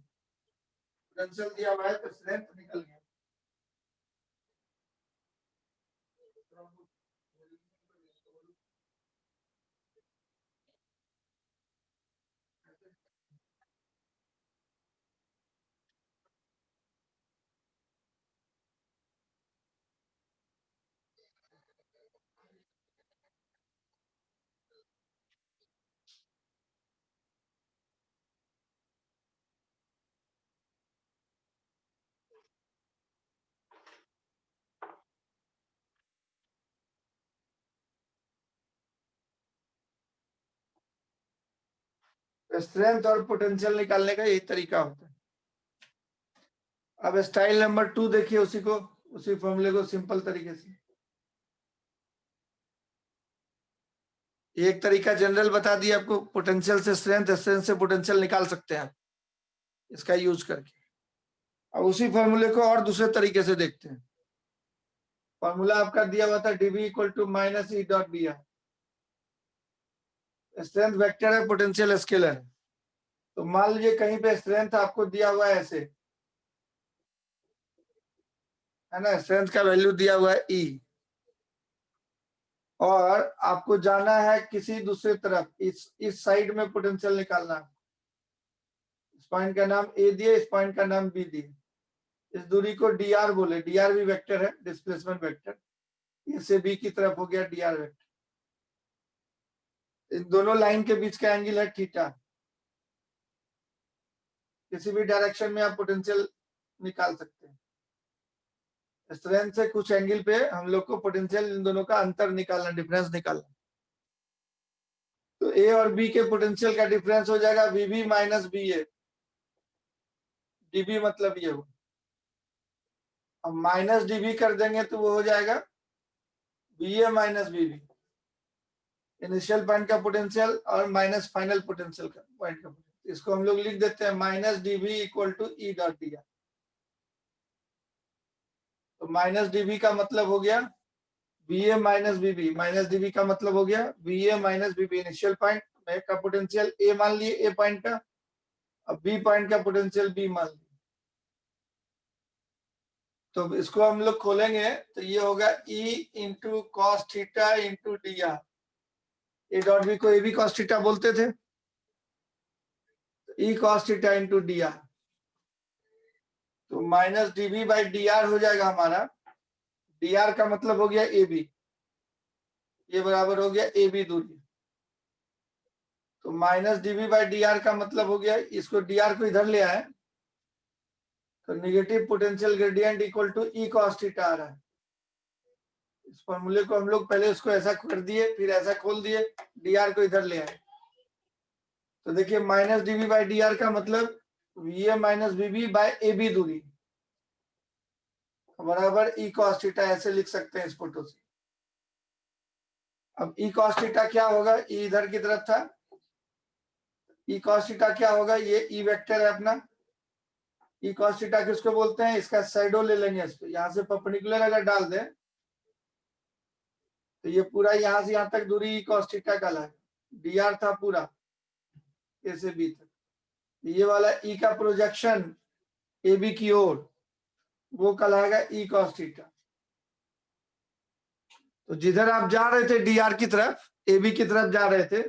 पोटेंशियल दिया हुआ है तो स्ट्रेंथ निकल गया। स्ट्रेंथ और पोटेंशियल निकालने का यही तरीका होता है। अब स्टाइल नंबर 2 देखिए, उसी फॉर्मूले को सिंपल तरीके से। एक तरीका जनरल बता दिया आपको, पोटेंशियल से स्ट्रेंथ, स्ट्रेंथ से पोटेंशियल निकाल सकते हैं इसका यूज करके। अब उसी फॉर्मूले को और दूसरे तरीके से देखते हैं। फॉर्मूला आपका दिया हुआ था dv equal to minus E dot D r. Strength vector है, पोटेंशियल स्केलर है, तो मान लीजिए कहीं पे स्ट्रेंथ आपको दिया हुआ है ऐसे, है ना, स्ट्रेंथ का वैल्यू दिया हुआ है ई, और आपको जाना है किसी दूसरे तरफ, इस साइड में पोटेंशियल निकालना है। इस पॉइंट का नाम ए दिए, इस पॉइंट का नाम बी दिए, इस दूरी को डी आर बोले, डी आर भी वेक्टर है, डिस्प्लेसमेंट वेक्टर, इससे बी की तरफ हो गया डी आर वेक्टर। इन दोनों लाइन के बीच का एंगल है थीटा। किसी भी डायरेक्शन में आप पोटेंशियल निकाल सकते हैं। स्ट्रेंथ से कुछ एंगल पे हम लोग को पोटेंशियल इन दोनों का अंतर निकालना, डिफरेंस निकालना। तो ए और बी के पोटेंशियल का डिफरेंस हो जाएगा वीबी माइनस बी ए, डीबी मतलब ये हो। अब माइनस डीबी कर देंगे तो वो हो जाएगा V A minus V B, initial point का पोटेंशियल और माइनस फाइनल पोटेंशियल का पॉइंट का पोटेंशियल। इसको हम लोग लिख देते हैं minus dV equal to E dot D r. तो माइनस डीबी का मतलब हो गया V A minus V B, minus dV का मतलब हो गया V A minus V B, initial point का पोटेंशियल ए मान लिए, ए पॉइंट का, अब बी पॉइंट का पोटेंशियल बी मान लिए। तो इसको हम लोग खोलेंगे तो ये होगा E into cos theta into d r. A dot B को ए बी कॉस थीटा बोलते थे, E cos theta into d r. तो माइनस dv बाई dr हो जाएगा हमारा, dr का मतलब हो गया ab, ये बराबर हो गया ab दूरी। तो माइनस dv बाई dr का मतलब हो गया, इसको dr को इधर ले आए तो negative potential gradient equal to E cos theta आ रहा है। इस फॉर्मूले को हम लोग पहले उसको ऐसा कर दिए, फिर ऐसा खोल दिए, dr को इधर ले आए। तो देखिए माइनस dv बाई dr का मतलब va minus bb by ab दूरी बराबर ई कॉस थीटा, ऐसे लिख सकते हैं इस फोटो से। अब ई कॉस थीटा क्या होगा, ई इधर की तरफ था, ई कॉस थीटा क्या होगा, ये ई वेक्टर है अपना। ई कॉस थीटा किसको बोलते हैं, इसका शैडो ले लेंगे इस पे, यहां से परपेंडिकुलर अगर डाल दें तो ये पूरा यहां से यहां तक दूरी ई कॉस थीटा कहलाएगा। dr था पूरा ए से बी तक, ये वाला ई का प्रोजेक्शन ए बी की ओर वो कहलाएगा ई कॉस थीटा। तो जिधर आप जा रहे थे dr की तरफ, ए बी की तरफ जा रहे थे,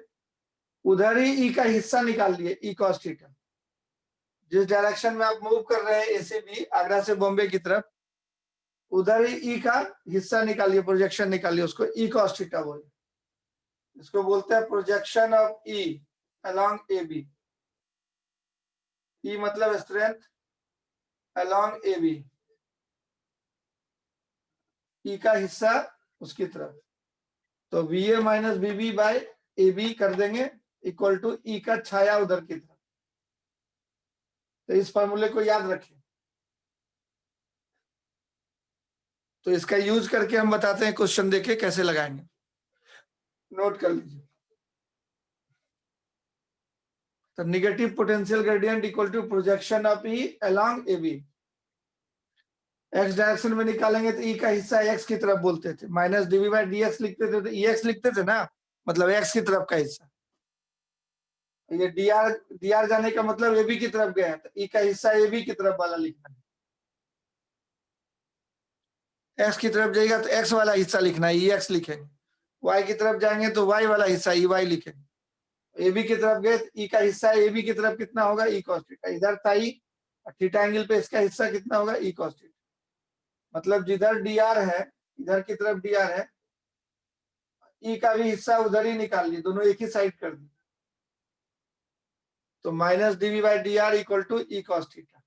उधर ही ई का हिस्सा निकाल लिए ई कॉस थीटा। जिस डायरेक्शन में आप मूव कर रहे हैं ए से बी, आगरा से बॉम्बे की तरफ, उधर ही ई का हिस्सा निकालिए, प्रोजेक्शन निकालिए, उसको ई कॉस थीटा बोले। इसको बोलते हैं projection of E along A B. E मतलब strength along A B, E का हिस्सा उसकी तरफ। तो V A minus B B by A B कर देंगे इक्वल टू ई का छाया उधर की तरफ। तो इस फॉर्मूले को याद रखें। तो इसका यूज करके हम बताते हैं, क्वेश्चन देखे कैसे लगाएंगे, नोट कर लीजिए। तो negative potential gradient equal to projection of E along A B. X direction में निकालेंगे तो ई का हिस्सा एक्स की तरफ बोलते थे, minus DV by d x लिखते थे तो ई एक्स लिखते थे ना, मतलब एक्स की तरफ का हिस्सा। ये डी आर जाने का मतलब ए बी की तरफ गया है, तो ई का हिस्सा ए बी की तरफ वाला लिखना है। एक्स की तरफ जाएगा तो एक्स वाला हिस्सा लिखना है, ई एक्स लिखेंगे। वाई की तरफ जाएंगे तो वाई वाला हिस्सा ई वाई लिखेंगे। ए बी की तरफ गए तो ई का हिस्सा ए बी की तरफ कितना होगा, ई कॉस थीटा। इधर था ई, थीटा एंगल पे इसका हिस्सा कितना होगा, ई कॉस थीटा। मतलब जिधर डी आर है, इधर की तरफ डी आर है, ई का भी हिस्सा उधर ही निकाल लिए, दोनों एक ही साइड कर दिए। तो minus DV by D R equal to E cos theta.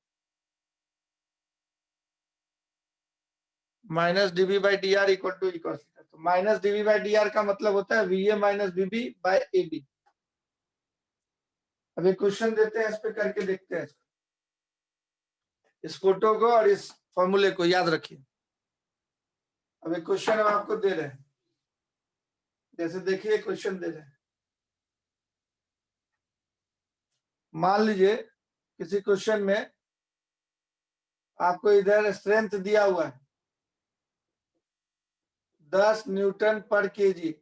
Minus DV by D R equal to E cos theta. तो minus DV by D R का मतलब होता है V A minus B B by A B. अभी question देते हैं, इस पे करके देखते हैं। इस फोटो को और इस फॉर्मूले को याद रखिए। अभी क्वेश्चन हम आपको दे रहे हैं, जैसे देखिए क्वेश्चन दे रहे हैं। मान लीजिए किसी क्वेश्चन में आपको इधर स्ट्रेंथ दिया हुआ है 10 न्यूटन पर केजी,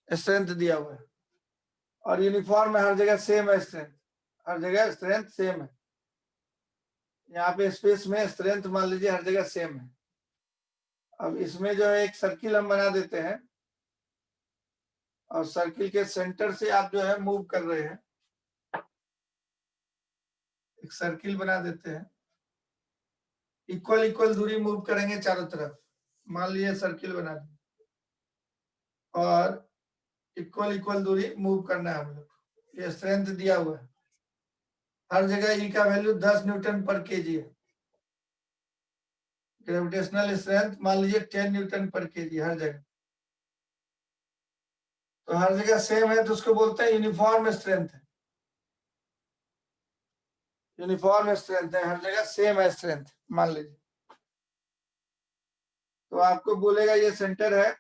स्ट्रेंथ दिया हुआ है और यूनिफॉर्म है, हर जगह सेम है स्ट्रेंथ, हर जगह स्ट्रेंथ सेम है। यहाँ पे स्पेस में स्ट्रेंथ मान लीजिए हर जगह सेम है। अब इसमें जो है एक सर्किल हम बना देते हैं और सर्किल के सेंटर से आप जो है मूव कर रहे हैं, एक सर्किल बना देते हैं, इक्वल इक्वल दूरी मूव करेंगे चारों तरफ। मान लीजिए सर्किल बना दी और इक्वल इक्वल दूरी मूव करना है हम लोग। ये स्ट्रेंथ दिया हुआ है, हर जगह ई का वैल्यू 10 न्यूटन पर केजी है। ग्रेविटेशनल स्ट्रेंथ मान लीजिए 10 न्यूटन पर केजी हर जगह। तो हर जगह सेम है तो उसको बोलते हैं यूनिफॉर्म स्ट्रेंथ है। यूनिफॉर्म स्ट्रेंथ है, हर जगह सेम है स्ट्रेंथ मान लीजिए। तो आपको बोलेगा ये सेंटर है,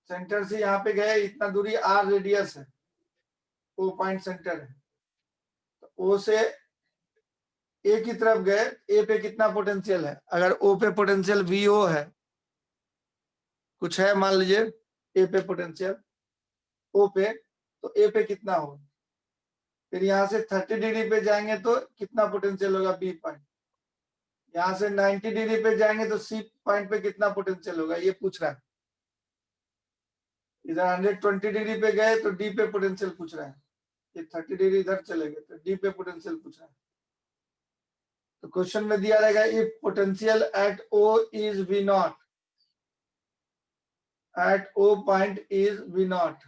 सेंटर से यहाँ पे गए इतना दूरी आर रेडियस है, ओ पॉइंट सेंटर है। तो ओ से ए की तरफ गए, ए पे कितना पोटेंशियल है, अगर ओ पे पोटेंशियल वी ओ है, कुछ है मान लीजिए ए पे पोटेंशियल, ओ पे, तो ए पे कितना होगा। फिर यहाँ से 30 डिग्री पे जाएंगे तो कितना पोटेंशियल होगा बी पॉइंट। यहाँ से 90 डिग्री पे जाएंगे तो सी पॉइंट पे कितना पोटेंशियल होगा, ये पूछ रहा है। इधर 120 डिग्री पे गए तो डी पे पोटेंशियल पूछ रहा है, ये 30 डिग्री इधर चले गए तो डी पे पोटेंशियल पूछ रहा है। तो क्वेश्चन में दिया रहेगा if potential at O is V naught, at O point is V naught,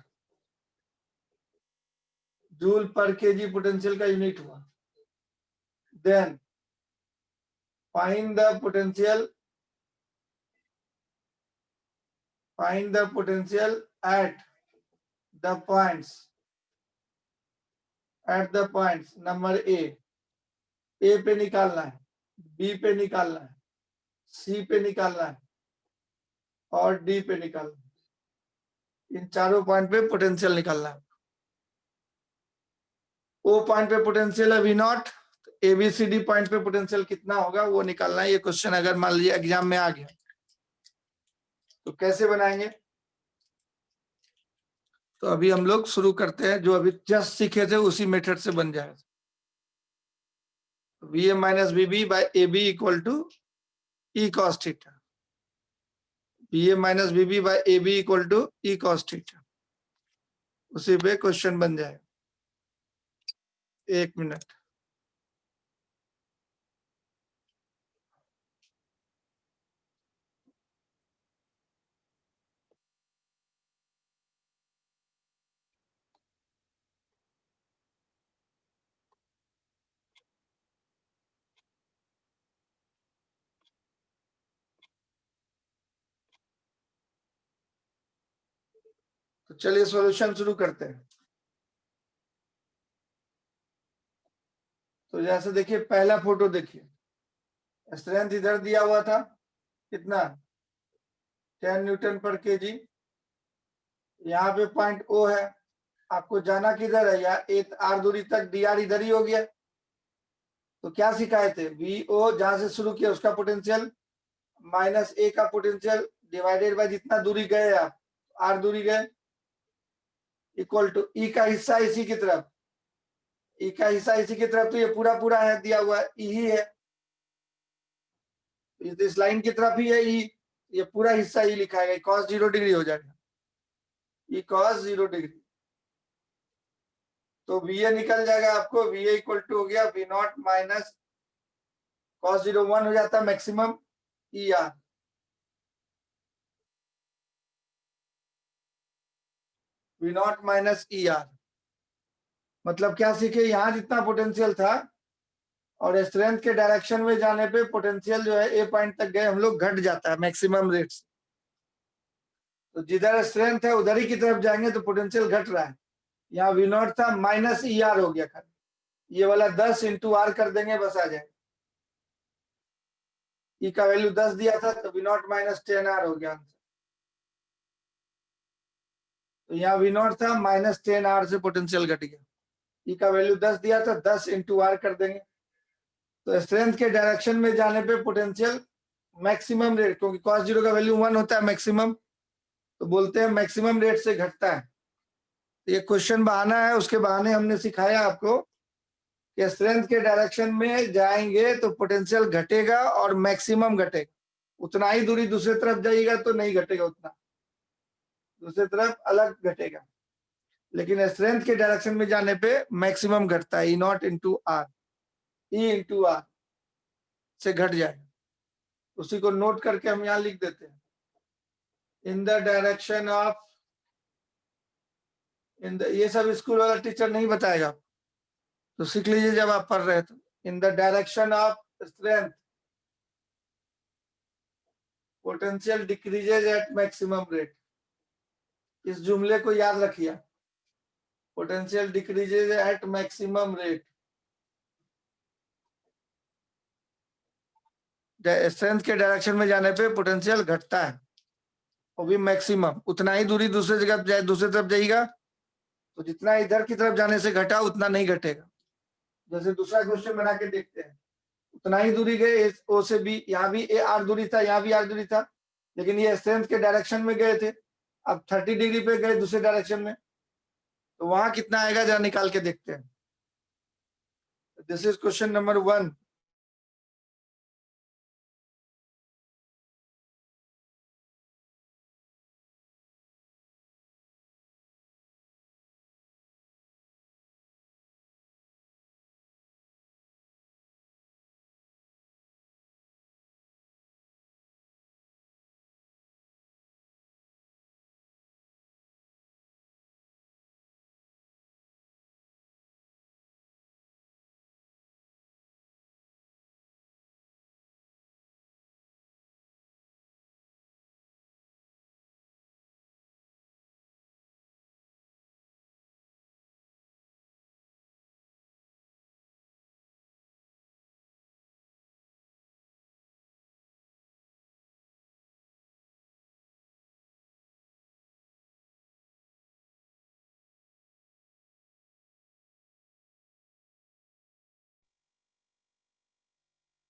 joule पर केजी पोटेंशियल का यूनिट हुआ, then find the potential at the points number A पे निकालना है, बी पे निकालना है, सी पे निकालना है और डी पे निकालना है। इन चारों पॉइंट पे पोटेंशियल निकालना है। ओ पॉइंट पे पोटेंशियल है वी नॉट, एबीसीडी पॉइंट पे पोटेंशियल कितना होगा वो निकालना है। ये क्वेश्चन अगर मान लीजिए एग्जाम में आ गया तो कैसे बनाएंगे, तो अभी हम लोग शुरू करते हैं, जो अभी जस्ट सीखे थे उसी मेथड से बन जाएगा। V M minus B B by A B equal to E cos theta, V M minus B B by A B equal to E cos theta, उसी पे क्वेश्चन बन जाएगा। 1 मिनट। तो चलिए सॉल्यूशन शुरू करते हैं। तो जैसे देखिए पहला फोटो देखिए, स्ट्रेंथ इधर दिया हुआ था कितना 10 न्यूटन पर केजी, यहाँ पे पॉइंट ओ है, आपको जाना किधर है, या एक आर दूरी तक, डी आर इधर ही हो गया। तो क्या सिखाए थे, वी ओ जहां से शुरू किया उसका पोटेंशियल माइनस ए का पोटेंशियल डिवाइडेड बाय जितना दूरी गए आप, आर दूरी गए, इक्वल टू ई का हिस्सा इसी की तरफ, ई का हिस्सा इसी की तरफ, तो ये पूरा पूरा है दिया हुआ ई ही है, इस लाइन की तरफ ही है ई, ये पूरा हिस्सा ई लिखा है, cos 0 डिग्री हो जाएगा, ई cos 0 डिग्री। तो वी ए निकल जाएगा आपको, वी ए इक्वल टू हो गया वी नॉट माइनस cos 0 1 हो जाता है maximum E r, V naught minus E r. मतलब क्या सीखे, यहाँ जितना पोटेंशियल था और स्ट्रेंथ के डायरेक्शन में जाने पे पोटेंशियल जो है ए पॉइंट तक गए हम लोग घट जाता है मैक्सिमम रेट से। तो जिधर स्ट्रेंथ है उधर ही की तरफ जाएंगे तो पोटेंशियल घट रहा है। यहाँ वी नॉट था माइनस ई आर हो गया खाली, ये वाला 10 इंटू आर कर देंगे बस आ जाएगा। ई का वैल्यू 10 दिया था तो वी नॉट माइनस 10 आर हो गया आंसर। तो यहाँ वी नॉट था माइनस 10 आर से पोटेंशियल घट गया, ई का वैल्यू 10 दिया था, 10 इंटू आर कर देंगे। तो स्ट्रेंथ के डायरेक्शन में जाने पे पोटेंशियल मैक्सिमम रेट, क्योंकि cos 0 का वैल्यू 1 होता है मैक्सिमम, तो बोलते हैं मैक्सिमम रेट से घटता है। ये क्वेश्चन बहाना है, उसके बहाने हमने सिखाया आपको कि स्ट्रेंथ के डायरेक्शन में जाएंगे तो पोटेंशियल घटेगा और मैक्सिमम घटेगा, उतना ही दूरी दूसरी तरफ जाइएगा तो नहीं घटेगा उतना, दूसरी तरफ अलग घटेगा, लेकिन स्ट्रेंथ के डायरेक्शन में जाने पे मैक्सिमम घटता है, E naught into R, E into R से घट जाएगा। उसी को नोट करके हम यहाँ लिख देते हैं, in the direction of, in the, ये सब स्कूल वाला टीचर नहीं बताएगा, तो सीख लीजिए जब आप पढ़ रहे तो, in the direction of strength potential decreases at maximum rate. इस जुमले को याद रखिए, potential decreases at maximum rate, strength के डायरेक्शन में जाने पे पोटेंशियल घटता है, वो भी मैक्सिमम, उतना ही दूरी दूसरे जगह जाए, दूसरी तरफ जाएगा तो जितना इधर की तरफ जाने से घटा उतना नहीं घटेगा। जैसे दूसरा क्वेश्चन बना के देखते हैं, उतना ही दूरी गए ओ से बी, यहाँ भी ए आर दूरी था, यहाँ भी आर दूरी था, लेकिन ये स्ट्रेंथ के डायरेक्शन में गए थे, अब 30 डिग्री पे गए दूसरे डायरेक्शन में, तो वहां कितना आएगा जरा निकाल के देखते हैं। This is question number 1।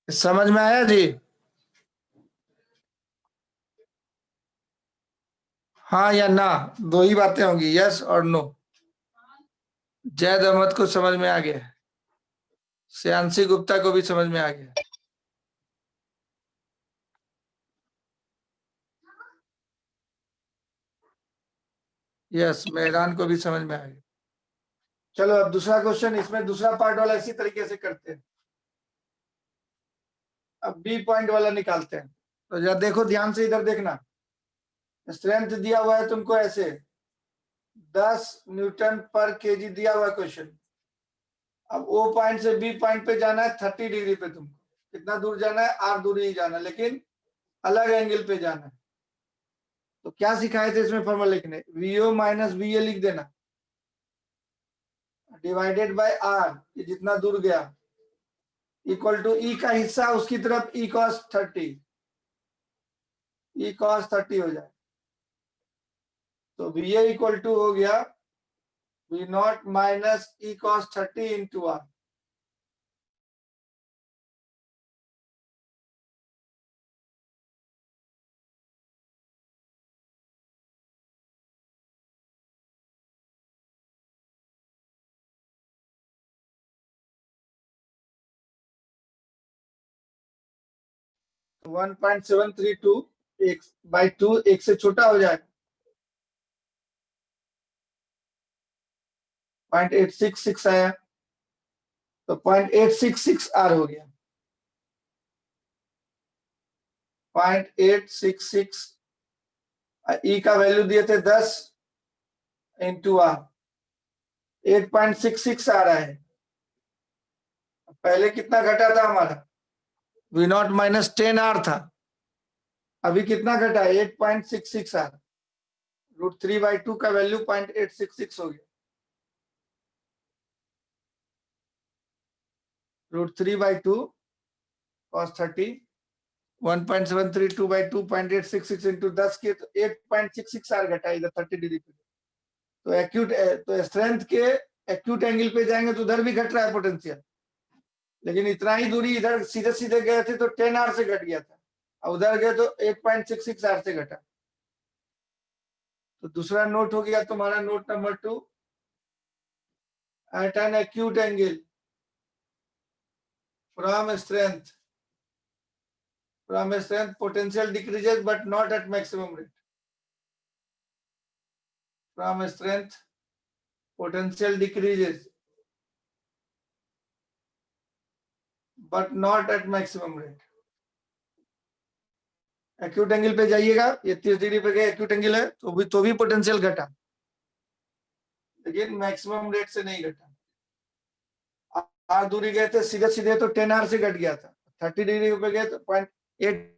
समझ में आया जी? हाँ या ना, दो ही बातें होंगी, यस और नो। जैद अहमद को समझ में आ गया, श्रेयांशी गुप्ता को भी समझ में आ गया। यस, मेहरान को भी समझ में आ गया। चलो अब दूसरा क्वेश्चन, इसमें दूसरा पार्ट वाला इसी तरीके से करते हैं। अब बी पॉइंट वाला निकालते हैं। तो जरा देखो ध्यान से, इधर देखना। स्ट्रेंथ दिया हुआ है तुमको ऐसे 10 न्यूटन पर केजी दिया हुआ क्वेश्चन। अब ओ पॉइंट से बी पॉइंट पे जाना है 30 डिग्री पे। तुमको कितना दूर जाना है? आर दूरी ही जाना है, लेकिन अलग एंगल पे जाना है। तो क्या सिखाए थे इसमें फॉर्मूला लिखने? वीओ माइनस वी ए लिख देना, डिवाइडेड बाय आर, जितना दूर गया, इक्वल टू ई का हिस्सा उसकी तरफ ई कॉस 30, ई कॉस 30 हो जाए। तो वी ए इक्वल टू हो गया V naught minus E cos 30 into r. तो 1.732 एक बाई 2 एक से छोटा हो जाएगा, 0.866 आया। तो 0.866 आर हो गया, 0.866। ई का वैल्यू दिए थे 10 इंटू आर, 8.66 आ रहा है। पहले कितना घटा था हमारा? वी नॉट माइनस 10 आर था, अभी कितना घटा है? 8.66 आर। √3/2 का वैल्यू 0.866 हो गया। √3/2 cos 30, 1.732/2 0.866 इंटू 10 के, तो 8.66 आर घटा इधर 30 डिग्री पे। तो एक्यूट, तो स्ट्रेंथ के एक्यूट एंगल पे जाएंगे तो उधर भी घट रहा है पोटेंशियल, लेकिन इतना ही दूरी इधर सीधे सीधे गए थे तो 10 आर से घट गया था, और उधर गए तो 8.66 आर से घटा। तो दूसरा नोट हो गया तुम्हारा, note number 2, at an acute angle from strength potential decreases but not at maximum rate. From strength potential decreases but not at maximum rate. Acute angle पे जाइएगा, ये 30 डिग्री पे गए, एक्यूट एंगल है, तो भी पोटेंशियल घटा, लेकिन मैक्सिमम रेट से नहीं घटा। आर दूरी गए थे सीधे सीधे तो 10 आर से घट गया था, 30 डिग्री पे गए तो 0.8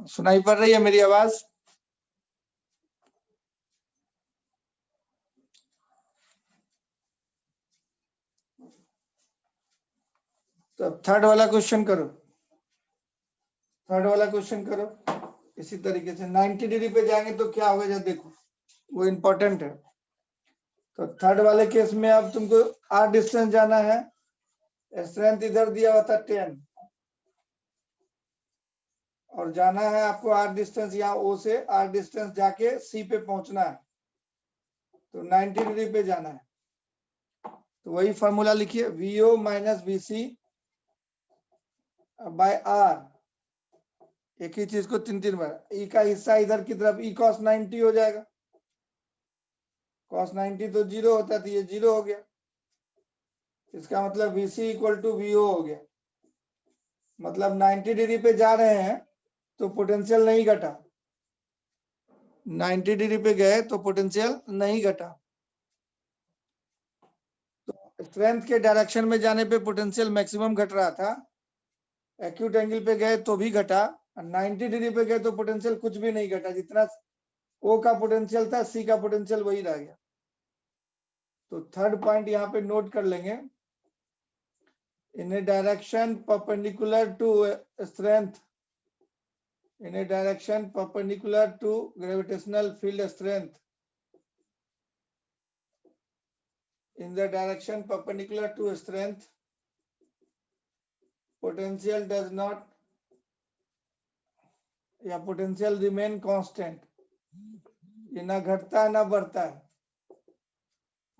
सुनाई पड़ रही है मेरी आवाज? तो अब थर्ड वाला क्वेश्चन करो, थर्ड वाला क्वेश्चन करो। इसी तरीके से 90 डिग्री पे जाएंगे तो क्या होगा जब देखो, वो इम्पोर्टेंट है। तो थर्ड वाले केस में अब तुमको आर डिस्टेंस जाना है, स्ट्रेंथ इधर दिया हुआ था 10, और जाना है आपको आर डिस्टेंस, यहाँ ओ से आर डिस्टेंस जाके सी पे पहुंचना है, तो 90 डिग्री पे जाना है। तो वही फॉर्मूला लिखिए, V O minus V C by r, एक ही चीज को तीन तीन बार, ई का हिस्सा इधर की तरफ ई कॉस 90 हो जाएगा, कॉस 90 तो जीरो होता था, ये जीरो हो गया, इसका मतलब वीसी इक्वल टू वीओ हो गया। मतलब 90 डिग्री पे जा रहे हैं तो पोटेंशियल नहीं घटा, 90 डिग्री पे गए तो पोटेंशियल नहीं घटा। तो स्ट्रेंथ के डायरेक्शन में जाने पे पोटेंशियल मैक्सिमम घट रहा था, एक्यूट एंगल पे गए तो भी घटा, 90 डिग्री पे गए तो पोटेंशियल कुछ भी नहीं घटा, जितना ओ का पोटेंशियल था सी का पोटेंशियल वही रह गया। तो थर्ड पॉइंट यहाँ पे नोट कर लेंगे, in a direction perpendicular to strength, in a direction perpendicular to gravitational field strength, in the direction perpendicular to strength, potential does not, या potential remain constant, ये ना घटता है ना बढ़ता है,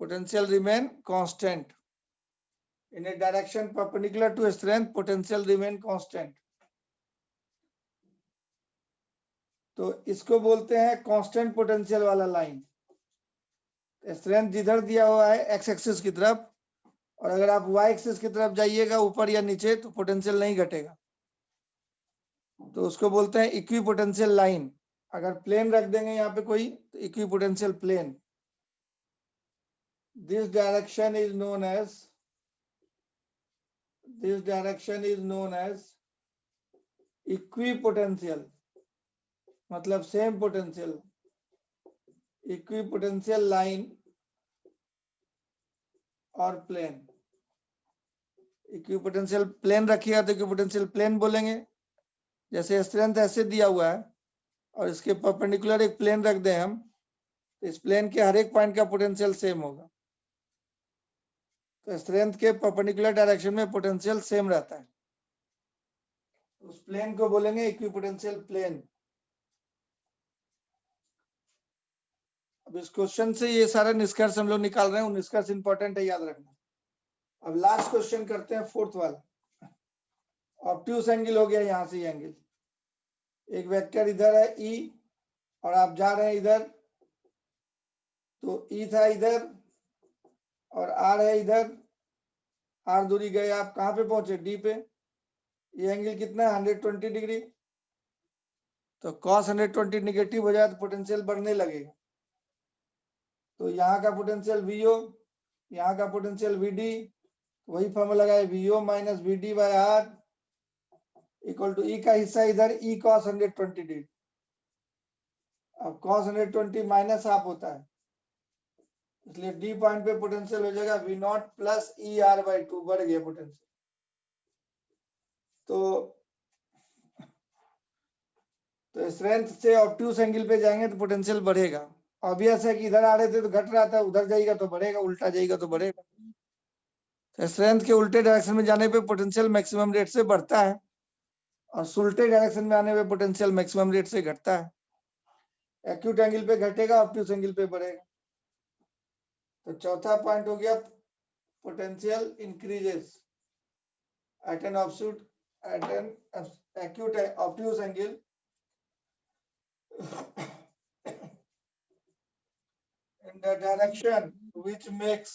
potential remain constant, in a direction perpendicular to strength potential remain constant। तो इसको बोलते हैं कांस्टेंट पोटेंशियल वाला लाइन। स्ट्रेंथ जिधर दिया हुआ है एक्स एक्सिस की तरफ, और अगर आप वाई एक्सिस की तरफ जाइएगा ऊपर या नीचे तो पोटेंशियल नहीं घटेगा, तो उसको बोलते हैं इक्वी पोटेंशियल लाइन। अगर प्लेन रख देंगे यहाँ पे कोई तो equipotential plane. This direction is known as, this direction is known as equipotential, मतलब same potential, equipotential line और प्लेन। इक्वी पोटेंशियल प्लेन रखिएगा तो इक्वी पोटेंशियल प्लेन बोलेंगे। जैसे स्ट्रेंथ ऐसे दिया हुआ है और इसके परपेंडिकुलर एक प्लेन रख दें हम, तो इस प्लेन के हर एक पॉइंट का पोटेंशियल सेम होगा। तो स्ट्रेंथ के परपेंडिकुलर डायरेक्शन में पोटेंशियल सेम रहता है, उस प्लेन को बोलेंगे इक्विपोटेंशियल प्लेन। अब इस क्वेश्चन से ये सारा निष्कर्ष हम लोग निकाल रहे हैं, निष्कर्ष इंपॉर्टेंट है, याद रखना। अब लास्ट क्वेश्चन करते हैं, फोर्थ वाला। ऑब्ट्यूस एंगल हो गया, यहां से एंगल, एक वेक्टर इधर है ई और आप जा रहे हैं इधर, तो ई था इधर और आर है इधर, आर दूरी गए, आप कहां पे पहुंचे, डी पे। ये एंगल कितना है 120 डिग्री, तो cos 120 निगेटिव हो जाए तो पोटेंशियल बढ़ने लगेगा। तो यहाँ का पोटेंशियल वीओ, यहाँ का पोटेंशियल वीडी, वही फॉर्मूला लगाए, V O minus V D by R equal to E का हिस्सा इधर ई cos 120 डिग्री। अब cos 120 माइनस हाफ होता है, इसलिए डी पॉइंट पे पोटेंशियल हो जाएगा V naught plus E R by 2, बढ़ गया पोटेंशियल। तो स्ट्रेंथ से ऑब्ट्यूस एंगल पे जाएंगे तो पोटेंशियल बढ़ेगा। ऑब्वियस है कि इधर आ रहे थे तो घट रहा था, उधर जाएगा तो बढ़ेगा, उल्टा जाएगा तो बढ़ेगा। तो स्ट्रेंथ के उल्टे डायरेक्शन में जाने पे पोटेंशियल मैक्सिमम रेट से बढ़ता है, और उल्टे डायरेक्शन में आने पे पोटेंशियल मैक्सिमम रेट से घटता है। एक्यूट एंगल पे घटेगा, ऑब्ट्यूस एंगल पे बढ़ेगा। तो चौथा पॉइंट हो गया, potential increases eight an acute obtuse angle in the direction which makes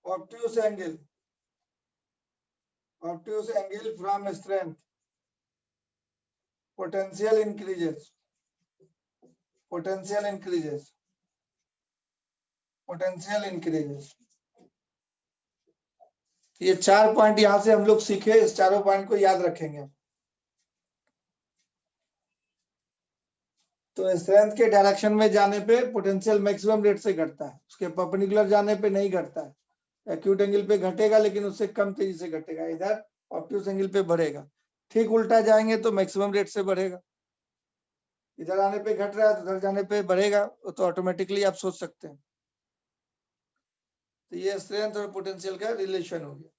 obtuse angle from strength, potential increases, potential increases, potential increases। ये चार पॉइंट यहां से हम लोग सीखे, इस चारों पॉइंट को याद रखेंगे। तो स्ट्रेंथ के डायरेक्शन में जाने पे पोटेंशियल मैक्सिमम रेट से घटता है, उसके परपेंडिकुलर जाने पे नहीं घटता है। एक्यूट एंगल पे घटेगा लेकिन उससे कम तेजी से घटेगा, इधर ऑब्ट्यूज एंगल पे बढ़ेगा। ठीक उल्टा जाएंगे तो मैक्सिमम रेट से बढ़ेगा, इधर आने पे घट रहा है तो उधर जाने पे बढ़ेगा, तो ऑटोमेटिकली आप सोच सकते हैं। तो ये स्ट्रेंथ और पोटेंशियल का रिलेशन हो गया,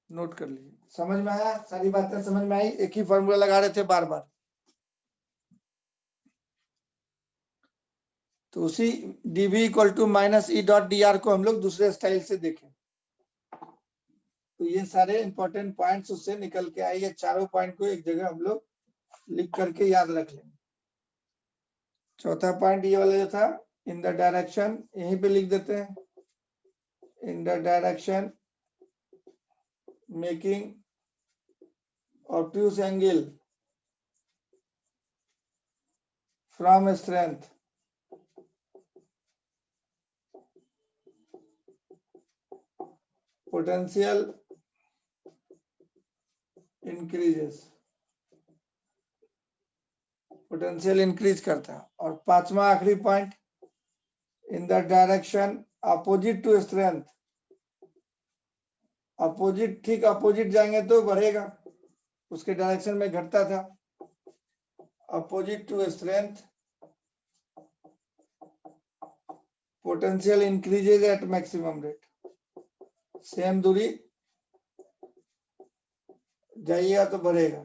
नोट कर लीजिए। समझ में आया? सारी बातें समझ में आई? एक ही फॉर्मूला लगा रहे थे बार बार। तो उसी dv equal to minus E dot D r को हम लोग दूसरे स्टाइल से देखें। तो ये सारे इंपॉर्टेंट पॉइंट्स उससे निकल के आए, ये चारों पॉइंट को एक जगह हम लोग लिख करके याद रख लेंगे। चौथा पॉइंट ये वाला जो था, इन द डायरेक्शन, यहीं पे लिख देते हैं, in the direction making obtuse angle from strength potential increases, potential increase करता है। और पांचवा आखिरी point, in the direction opposite to strength, opposite, ठीक अपोजिट जाएंगे तो बढ़ेगा, उसके डायरेक्शन में घटता था। Opposite to strength potential increases at maximum rate, same दूरी जाइएगा तो बढ़ेगा।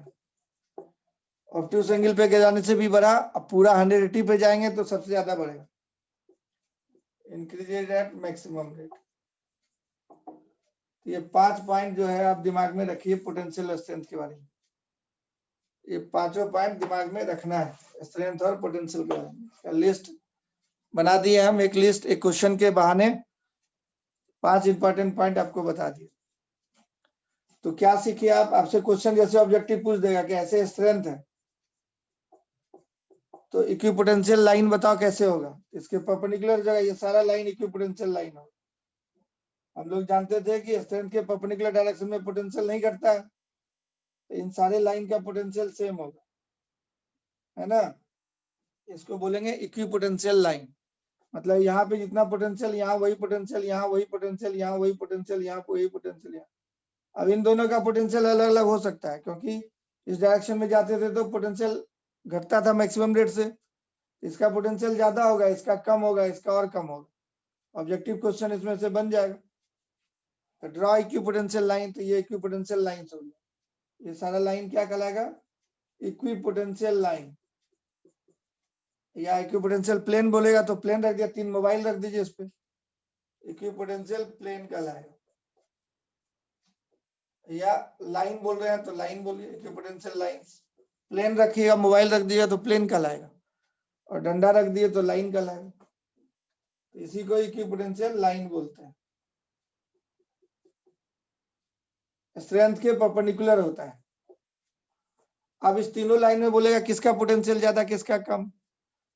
ऑब्ट्यूज एंगल पे जाने से भी बढ़ा, अब पूरा 180 पे जाएंगे तो सबसे ज्यादा बढ़ेगा, इंक्रीजेज एट मैक्सिमम रेट। ये 5 पॉइंट जो है आप दिमाग में रखिए पोटेंशियल स्ट्रेंथ के बारे में, ये पांचों पॉइंट दिमाग में रखना है, स्ट्रेंथ और पोटेंशियल के बारे में। लिस्ट बना दिए हम, एक लिस्ट, एक क्वेश्चन के बहाने 5 इंपॉर्टेंट पॉइंट आपको बता दिए। तो क्या सीखिए आप, आपसे क्वेश्चन जैसे ऑब्जेक्टिव पूछ देगा कि ऐसे स्ट्रेंथ है तो इक्विपोटेंशियल लाइन बताओ कैसे होगा, इसके परपेंडिकुलर जगह ये सारा लाइन इक्विपोटेंशियल लाइन होगा। हम लोग जानते थे कि स्ट्रेंथ के परपेंडिकुलर डायरेक्शन में पोटेंशियल नहीं घटता है, तो इन सारे लाइन का पोटेंशियल सेम होगा, है ना। इसको बोलेंगे इक्विपोटेंशियल लाइन, मतलब यहाँ पे जितना पोटेंशियल यहाँ वही पोटेंशियल, यहाँ वही पोटेंशियल, यहाँ वही पोटेंशियल, यहाँ वही पोटेंशियल, यहाँ। अब इन दोनों का पोटेंशियल अलग अलग हो सकता है, क्योंकि इस डायरेक्शन में जाते थे तो पोटेंशियल घटता था मैक्सिमम रेट से, इसका पोटेंशियल ज्यादा होगा, इसका कम होगा, इसका और कम होगा। ऑब्जेक्टिव क्वेश्चन इसमें से बन जाएगा। तो ड्रॉ इक्विपोटेंशियल लाइन, तो ये इक्विपोटेंशियल लाइन हो गया, ये सारा लाइन क्या कहलाएगा, इक्विपोटेंशियल लाइन। या इक्विपोटेंशियल प्लेन बोलेगा तो प्लेन रख दिया, 3 मोबाइल रख दीजिए इस पे, इक्विपोटेंशियल प्लेन कहलाएगा। या लाइन बोल रहे हैं तो लाइन बोलिए, इक्विपोटेंशियल लाइंस। प्लेन रखिएगा, मोबाइल रख दिएगा तो प्लेन कहलाएगा, और डंडा रख दिए तो लाइन कहलाएगा। तो इसी को इक्विपोटेंशियल लाइन बोलते हैं। स्ट्रेंथ के परपेंडिकुलर होता है। अब इस तीनों लाइन में बोलेगा किसका पोटेंशियल ज्यादा किसका कम।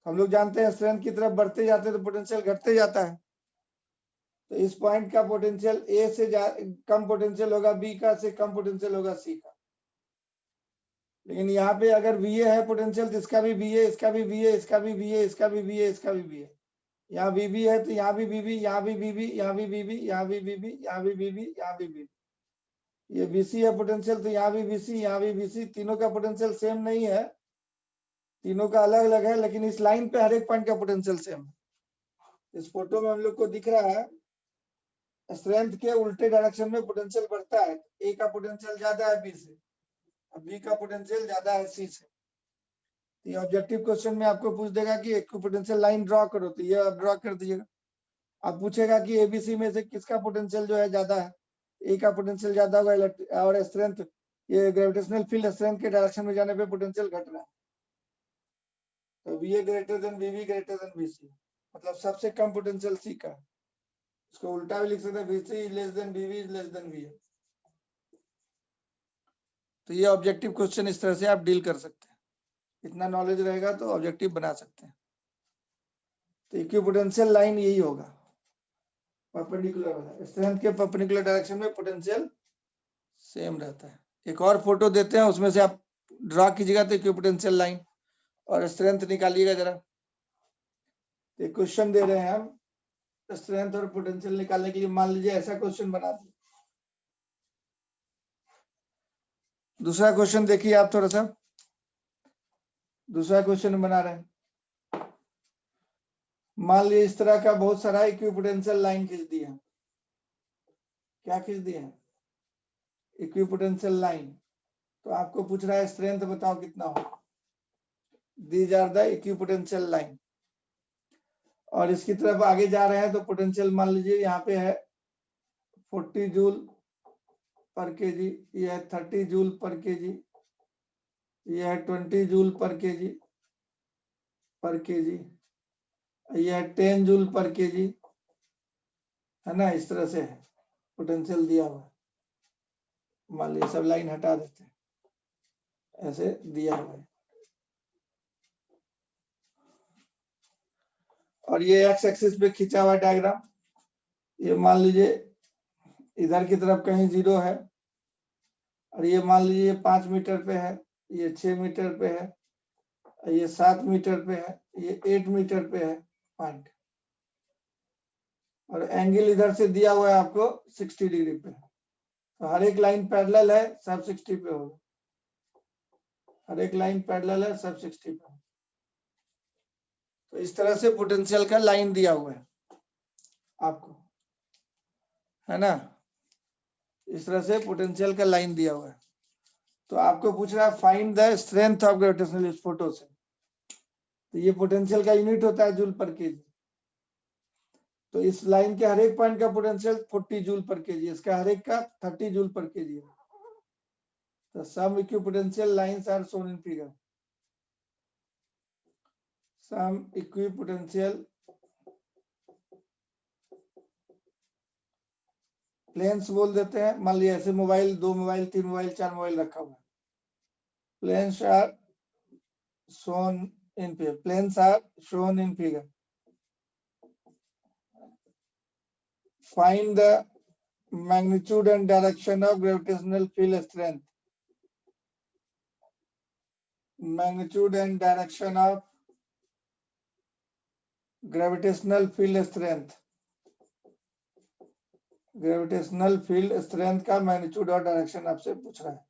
हम लोग जानते हैं स्ट्रेंथ की तरफ बढ़ते जाते तो पोटेंशियल घटते जाता है, तो इस पॉइंट का पोटेंशियल ए से कम पोटेंशियल होगा बी का, से कम पोटेंशियल होगा सी का। लेकिन यहाँ पे अगर बी है पोटेंशियल तो इसका भी बी है, इसका भी बी है, इसका भी बी है, इसका भी बी है, इसका भी बी है। यहाँ बीबी है तो यहाँ भी बीबी, यहाँ भी बीबी, यहाँ भी बीबी, यहाँ भी बीबी, यहाँ भी बीबी, यहाँ भी बीबी। ये बीसी है पोटेंशियल तो यहाँ भी बीसी, यहाँ भी बीसी। तीनों का पोटेंशियल सेम नहीं है, तीनों का अलग अलग है, लेकिन इस लाइन पे हर एक पॉइंट का पोटेंशियल सेम है। इस फोटो में हम लोग को दिख रहा है स्ट्रेंथ के उल्टे डायरेक्शन में पोटेंशियल बढ़ता है, ए का पोटेंशियल ज्यादा है बी से, बी का पोटेंशियल ज्यादा है सी से। ये ऑब्जेक्टिव क्वेश्चन में आपको पूछ देगा कि एक पोटेंशियल लाइन ड्रॉ करो, तो ये आप ड्रॉ कर दीजिएगा। अब पूछेगा कि एबीसी में से किसका पोटेंशियल जो है ज्यादा है, ए का पोटेंशियल ज्यादा होगा, और स्ट्रेंथ, ये ग्रेविटेशनल फील्ड स्ट्रेंथ के डायरेक्शन में जाने पे पोटेंशियल घट रहा है, तो V A greater than V B greater than V C, मतलब सबसे कम पोटेंशियल सी का। इसको उल्टा भी लिख सकते हैं, V C less than V B less than V A. तो ये ऑब्जेक्टिव क्वेश्चन इस तरह से आप डील कर सकते हैं, इतना नॉलेज रहेगा तो ऑब्जेक्टिव बना सकते हैं। तो इक्विपोटेंशियल लाइन यही होगा, परपेंडिकुलर वाला, स्ट्रेंथ के परपेंडिकुलर डायरेक्शन में पोटेंशियल सेम रहता है। एक और फोटो देते हैं, उसमें से आप ड्रॉ कीजिएगा तो इक्विपोटेंशियल लाइन। और स्ट्रेंथ निकालिएगा जरा। क्वेश्चन दे रहे हैं हम स्ट्रेंथ और पोटेंशियल निकालने के लिए, मान लीजिए ऐसा क्वेश्चन बना दिए। दूसरा क्वेश्चन देखिए आप थोड़ा सा, दूसरा क्वेश्चन बना रहे हैं। मान लीजिए इस तरह का बहुत सारा इक्विपोटेंशियल लाइन खींच दिया। क्या खींच दिया है? Equipotential line. तो आपको पूछ रहा है स्ट्रेंथ बताओ कितना हो। These are the equipotential line. और इसकी तरफ आगे जा रहे हैं तो पोटेंशियल मान लीजिए यहाँ पे है 40 जूल पर केजी, ये है 30 जूल पर केजी, ये है 20 जूल पर केजी, ये है 10 जूल पर केजी, है ना। इस तरह से है पोटेंशियल दिया हुआ। मान लीजिए सब लाइन हटा देते हैं, ऐसे दिया हुआ है। और ये एक्स एक्सिस पे खींचा हुआ डायग्राम, ये मान लीजिए इधर की तरफ कहीं 0 है, और ये मान लीजिए 5 मीटर पे है, ये 6 मीटर पे है, ये 7 मीटर पे है, ये 8 मीटर पे है पॉइंट। और एंगल इधर से दिया हुआ है आपको 60 डिग्री पे। तो हर एक लाइन पैरेलल है, सब 60 पे होगा। हर एक लाइन पैरेलल है, सब 60 पे। तो इस तरह से पोटेंशियल का लाइन दिया हुआ है आपको, है ना। इस तरह से पोटेंशियल का लाइन दिया हुआ है। तो आपको पूछ रहा है find the strength of gravitational इस फोटो से। तो ये पोटेंशियल का यूनिट होता है जूल पर केजी। तो इस लाइन के हर एक पॉइंट का पोटेंशियल 40 जूल पर केजी, इसका हर एक का 30 जूल पर केजी है। तो some equipotential lines are shown in figure. Some equipotential planes बोल देते हैं। मान लिया ऐसे मोबाइल, 2 मोबाइल, 3 मोबाइल, 4 मोबाइल रखा हुआ है। Planes are shown in figure. Planes are shown in figure. Find the magnitude and direction of gravitational field strength. Magnitude and direction of gravitational field strength. Gravitational field strength का magnitude और direction आपसे पूछ रहा है।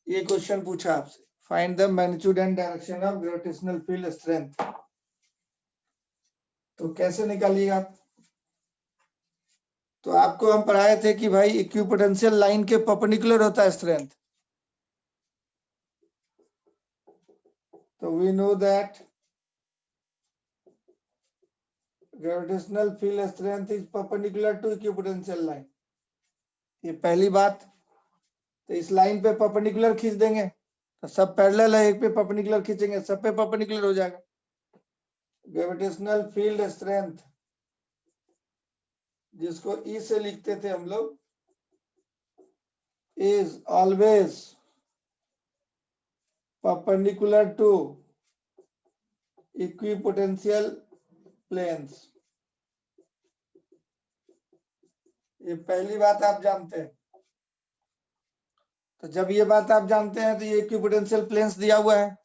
ये question पूछा आपसे, find the magnitude and direction of gravitational field strength. तो कैसे निकालिएगा आप? तो आपको हम पढ़ाए थे कि भाई इक्विपोटेंशियल लाइन के परपेंडिकुलर होता है स्ट्रेंथ। तो we know that gravitational field strength is perpendicular to equipotential line. ये पहली बात। तो इस लाइन पे परपेंडिकुलर खींच देंगे तो सब पैरेलल है, एक पे परपेंडिकुलर खींचेंगे सब पे परपेंडिकुलर हो जाएगा। ग्रेविटेशनल फील्ड स्ट्रेंथ जिसको ई से लिखते थे हम लोग, is always perpendicular to equipotential planes. ये पहली बात आप जानते हैं। तो जब ये बात आप जानते हैं तो ये इक्विपोटेंशियल प्लेन्स दिया हुआ है,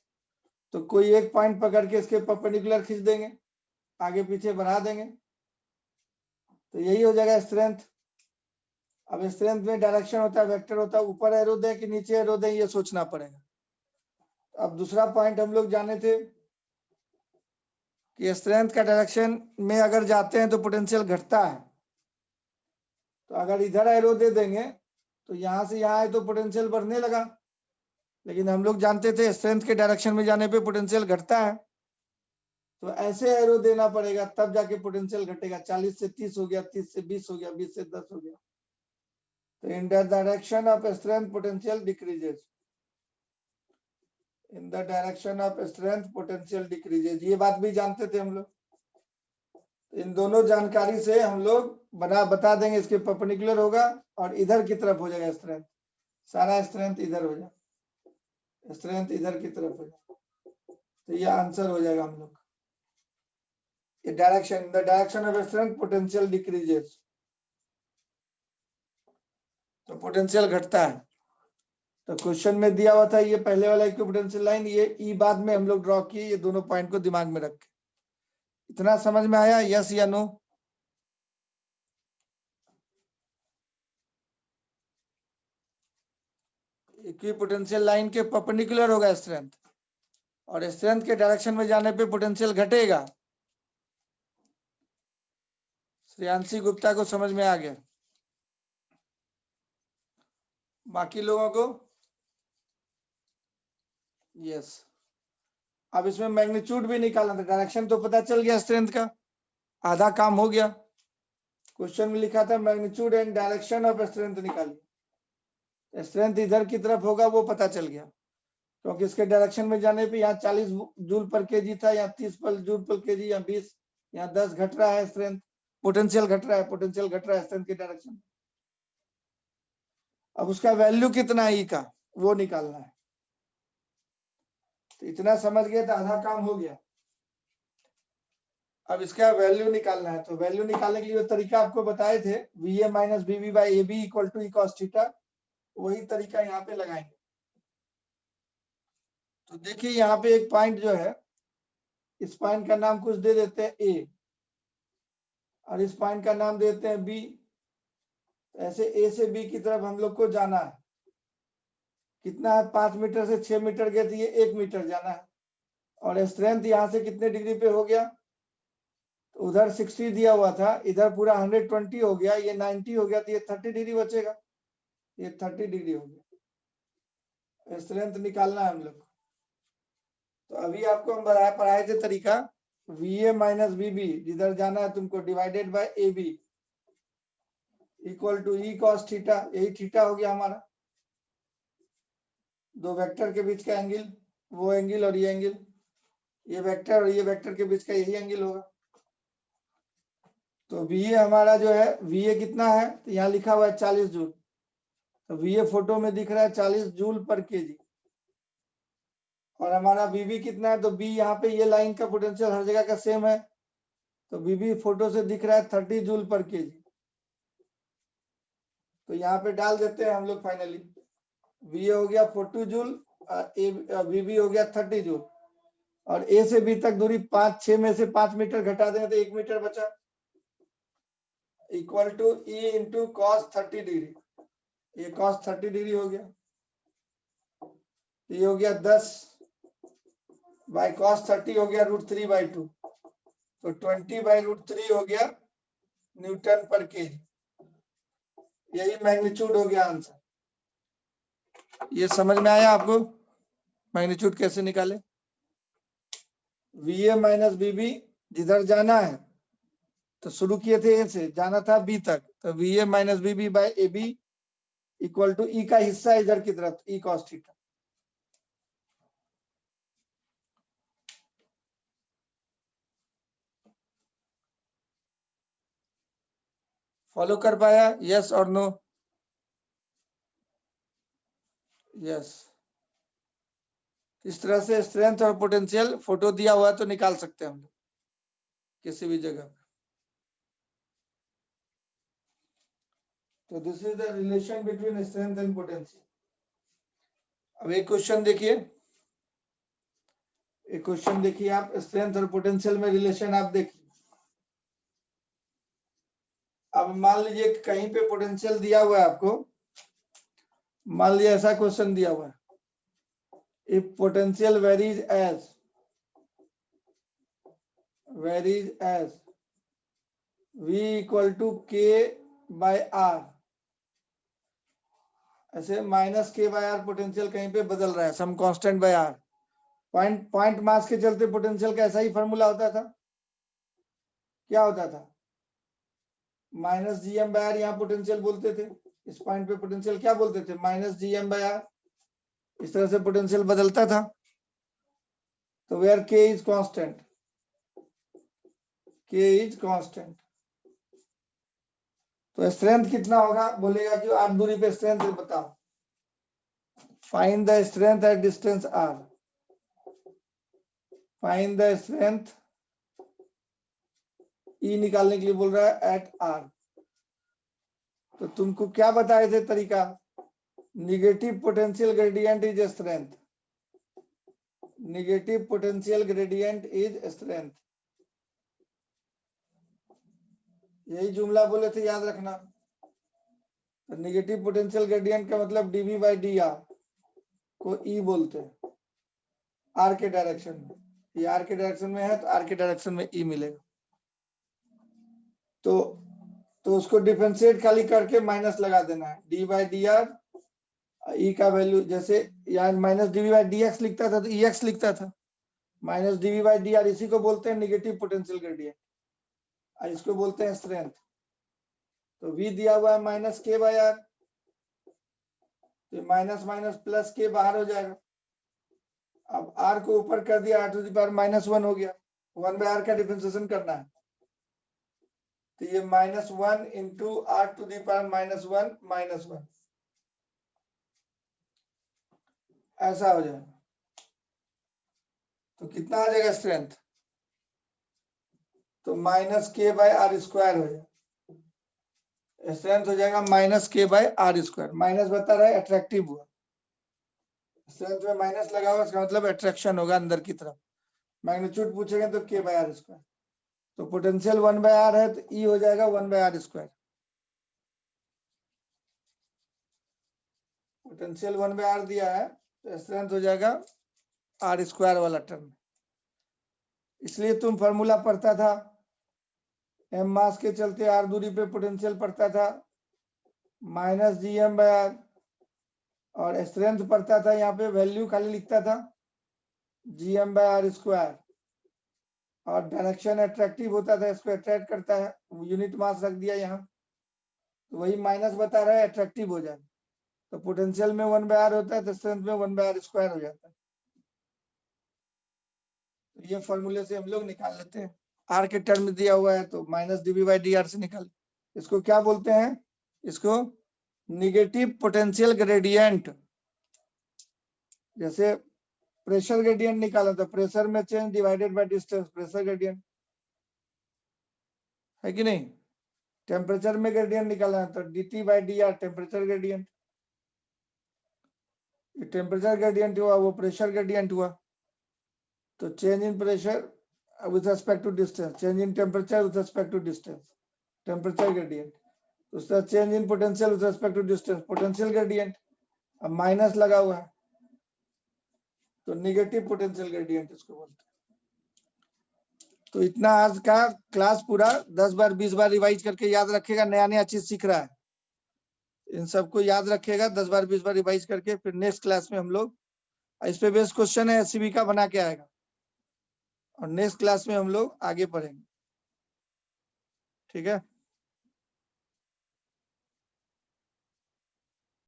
तो कोई एक पॉइंट पकड़ के इसके परपेंडिकुलर खींच देंगे, आगे पीछे बढ़ा देंगे, तो यही हो जाएगा स्ट्रेंथ। अब स्ट्रेंथ में डायरेक्शन होता है, वेक्टर होता है, ऊपर एरो दें कि नीचे एरो दें ये सोचना पड़ेगा। अब दूसरा पॉइंट हम लोग जाने थे कि स्ट्रेंथ का डायरेक्शन में अगर जाते हैं तो पोटेंशियल घटता है। तो अगर इधर एरो दे देंगे तो यहां से यहां आए तो पोटेंशियल बढ़ने लगा, लेकिन हम लोग जानते थे स्ट्रेंथ के डायरेक्शन में जाने पे पोटेंशियल घटता है। तो ऐसे एरो देना पड़ेगा तब जाके पोटेंशियल घटेगा। 40 से 30 हो गया, 30 से 20 हो गया, 20 से 10 हो गया। तो in the direction of strength potential decreases. In the direction of strength potential decreases, ये बात भी जानते थे हम लोग। इन दोनों जानकारी से हम लोग बता देंगे इसके परपेंडिकुलर होगा और इधर की तरफ हो जाएगा स्ट्रेंथ, सारा स्ट्रेंथ इधर हो जाएगा, स्ट्रेंथ इधर की तरफ हो जाएगा। तो ये आंसर हो जाएगा हम लोग। ये direction, the direction of strength potential decreases, तो पोटेंशियल घटता है। तो क्वेश्चन में दिया हुआ था ये पहले वाला इक्विपोटेंशियल लाइन, ये ई बाद में हम लोग ड्रॉ किए, ये दोनों पॉइंट को दिमाग में रख के। इतना समझ में आया, यस या नो? इक्विपोटेंशियल लाइन के परपेंडिकुलर होगा स्ट्रेंथ, और स्ट्रेंथ के डायरेक्शन में जाने पे पोटेंशियल घटेगा। श्रेयांशी गुप्ता को समझ में आ गया? बाकी लोगों को? यस। अब इसमें मैग्नीट्यूड भी निकालना था, डायरेक्शन तो पता चल गया स्ट्रेंथ का, आधा काम हो गया। क्वेश्चन में लिखा था magnitude and direction of strength निकालिए। स्ट्रेंथ इधर की तरफ होगा वो पता चल गया, क्योंकि इसके डायरेक्शन में जाने पे यहाँ 40 जूल पर केजी था, यहाँ 30 जूल पर केजी, यहाँ 20, यहाँ 10 घट रहा है स्ट्रेंथ, पोटेंशियल घट रहा है, पोटेंशियल घट रहा है स्ट्रेंथ के डायरेक्शन। अब उसका वैल्यू कितना है ई का, वो निकालना है। तो इतना समझ गए तो आधा काम हो गया। अब इसका वैल्यू निकालना है, तो वैल्यू निकालने के लिए तरीका आपको बताए थे, V A minus B B by A B equal to E cos theta, वही तरीका यहाँ पे लगाएंगे। तो देखिए यहाँ पे एक पॉइंट जो है, इस पॉइंट का नाम कुछ दे देते हैं ए, और इस पॉइंट का नाम देते हैं बी। ऐसे ए से बी की तरफ हम लोग को जाना है। कितना है, 5 मीटर से 6 मीटर गए तो ये 1 मीटर जाना है। और स्ट्रेंथ यहाँ से कितने डिग्री पे हो गया, तो उधर 60 दिया हुआ था, इधर पूरा 120 हो गया, ये 90 हो गया, तो ये 30 डिग्री बचेगा, ये 30 डिग्री हो गया। स्ट्रेंथ निकालना है हम लोग। तो अभी आपको हम पढ़ाए थे तरीका, V A minus B B, जिधर जाना है तुमको, divided by A B equal to E cos theta, यही थीटा हो गया हमारा। दो वेक्टर के बीच का एंगल, वो एंगल और ये एंगल, ये वेक्टर और ये वेक्टर के बीच का यही एंगल होगा। तो वी ए हमारा जो है, वी ए कितना है, तो यहाँ लिखा हुआ है 40 जूल, तो वी ए फोटो में दिख रहा है 40 जूल पर केजी। और हमारा बीबी कितना है, तो बी यहाँ पे ये लाइन का पोटेंशियल हर जगह का सेम है, तो बीबी फोटो से दिख रहा है 30 जूल पर केजी। तो यहाँ पे डाल देते हैं हम लोग फाइनली, वी हो गया 40 जूल, बीबी हो गया 30 जूल, और ए से बी तक दूरी 5-6 में से 5 मीटर घटा दें तो 1 मीटर बचा, equal to E into cos 30 degree, ये कॉस 30 डिग्री हो गया, ये हो गया 10 बाई कॉस 30 हो गया √3/2, तो 20/√3 हो गया न्यूटन पर केजी। यही मैग्नीट्यूड हो गया आंसर। ये समझ में आया आपको, मैग्नीट्यूड कैसे निकाले? V A minus B B, जिधर जाना है, तो शुरू किए थे ए से, जाना था बी तक, तो V A minus B B by A B equal to E का हिस्सा इधर की तरफ, ई कॉस थीटा। फॉलो कर पाया, यस और नो? यस। इस तरह से स्ट्रेंथ और पोटेंशियल फोटो दिया हुआ तो निकाल सकते हैं हम लोग किसी भी जगह पे। तो this is the relation between strength and potential. अब एक क्वेश्चन देखिए, एक क्वेश्चन देखिए आप, स्ट्रेंथ और पोटेंशियल में रिलेशन आप देखिए। अब मान लीजिए कहीं पे पोटेंशियल दिया हुआ है आपको, मान लीजिए ऐसा क्वेश्चन दिया हुआ है, if potential varies as v equal to k by r, ऐसे minus k by r potential कहीं पे बदल रहा है, some constant by r, point mass के चलते पोटेंशियल का ऐसा ही फॉर्मूला होता था, क्या होता था, -gm by r, यहाँ पोटेंशियल बोलते थे, इस पॉइंट पे पोटेंशियल क्या बोलते थे, -gm by r, इस तरह से पोटेंशियल बदलता था। तो where k is constant, k is constant, तो स्ट्रेंथ कितना होगा, बोलेगा कि r दूरी पे स्ट्रेंथ बताओ, find the strength at distance r, find the strength, E निकालने के लिए बोल रहा है एट r। तो तुमको क्या बताए थे तरीका, negative potential gradient is strength, negative potential gradient is strength, यही जुमला बोले थे, याद रखना। तो नेगेटिव पोटेंशियल ग्रेडियंट का मतलब डीवी बाई डी आर को ई बोलते हैं, आर के डायरेक्शन में, ये आर के डायरेक्शन में है तो आर के डायरेक्शन में ई मिलेगा। तो उसको डिफरेंशिएट खाली करके माइनस लगा देना है, d by D r, E का वैल्यू, जैसे यहाँ minus DV by d x लिखता था तो ई एक्स लिखता था, minus DV by D r, इसी को बोलते हैं नेगेटिव पोटेंशियल ग्रेडियंट, इसको बोलते हैं स्ट्रेंथ। तो v दिया हुआ है माइनस के बाई आर, तो माइनस माइनस प्लस के बाहर हो जाएगा। अब r को ऊपर कर दिया, r टू द पावर -1 हो गया, 1 बाई आर का डिफरेंशिएशन करना है, तो ये -1 into r to the power -1 -1 ऐसा हो जाएगा। तो कितना आ जाएगा स्ट्रेंथ? तो माइनस के बाई आर स्क्वायर हो जाएगा, स्ट्रेंथ हो जाएगा माइनस के बाई आर स्क्वायर। माइनस बता रहा है अट्रैक्टिव हुआ, स्ट्रेंथ में माइनस लगा हुआ, इसका मतलब अट्रैक्शन होगा अंदर की तरफ। मैग्नीट्यूड पूछेंगे तो के बाई आर स्क्वायर, तो पोटेंशियल 1 बाई आर है तो ई हो जाएगा 1 by are square, potential 1 by r दिया है तो स्ट्रेंथ हो जाएगा आर स्क्वायर वाला टर्म। इसलिए तुम फॉर्मूला पढ़ता था, एम मास के चलते आर दूरी पे पोटेंशियल पड़ता था minus G M by R, और स्ट्रेंथ पड़ता था, यहाँ पे वैल्यू खाली लिखता था G M by are square, और डायरेक्शन अट्रैक्टिव होता था, इसको अट्रैक्ट करता है, यूनिट मास रख दिया यहाँ, तो वही माइनस बता रहा है अट्रैक्टिव हो जाए, तो पोटेंशियल में 1 बाई आर होता है तो स्ट्रेंथ में 1 बाई आर स्क्वायर हो जाता है। तो ये फॉर्मूले से हम लोग निकाल लेते हैं, आर के टर्म दिया हुआ है तो minus DV by D R से निकाल, इसको क्या बोलते हैं? इसको नेगेटिव पोटेंशियल ग्रेडियंट। जैसे प्रेशर ग्रेडियंट निकाला था, प्रेशर में change divided by distance, pressure gradient है कि नहीं? टेम्परेचर में ग्रेडियंट निकाला तो dt by D R temperature gradient, temperature gradient हुआ, वो प्रेशर ग्रेडियंट हुआ। तो change in pressure with respect to distance, change in temperature with respect to distance, temperature gradient. उसका change in potential with respect to distance, potential gradient. अब minus लगा हुआ है तो नेगेटिव पोटेंशियल ग्रेडियंट इसको बोलते हैं। तो इतना आज का क्लास पूरा 10 बार 20 बार रिवाइज करके याद रखेगा, नया नया चीज सीख रहा है, इन सबको याद रखेगा 10 बार 20 बार रिवाइज करके, फिर नेक्स्ट क्लास में हम लोग इस पे बेस्ड क्वेश्चन है एससीबी का बना के आएगा, और नेक्स्ट क्लास में हम लोग आगे पढ़ेंगे। ठीक है।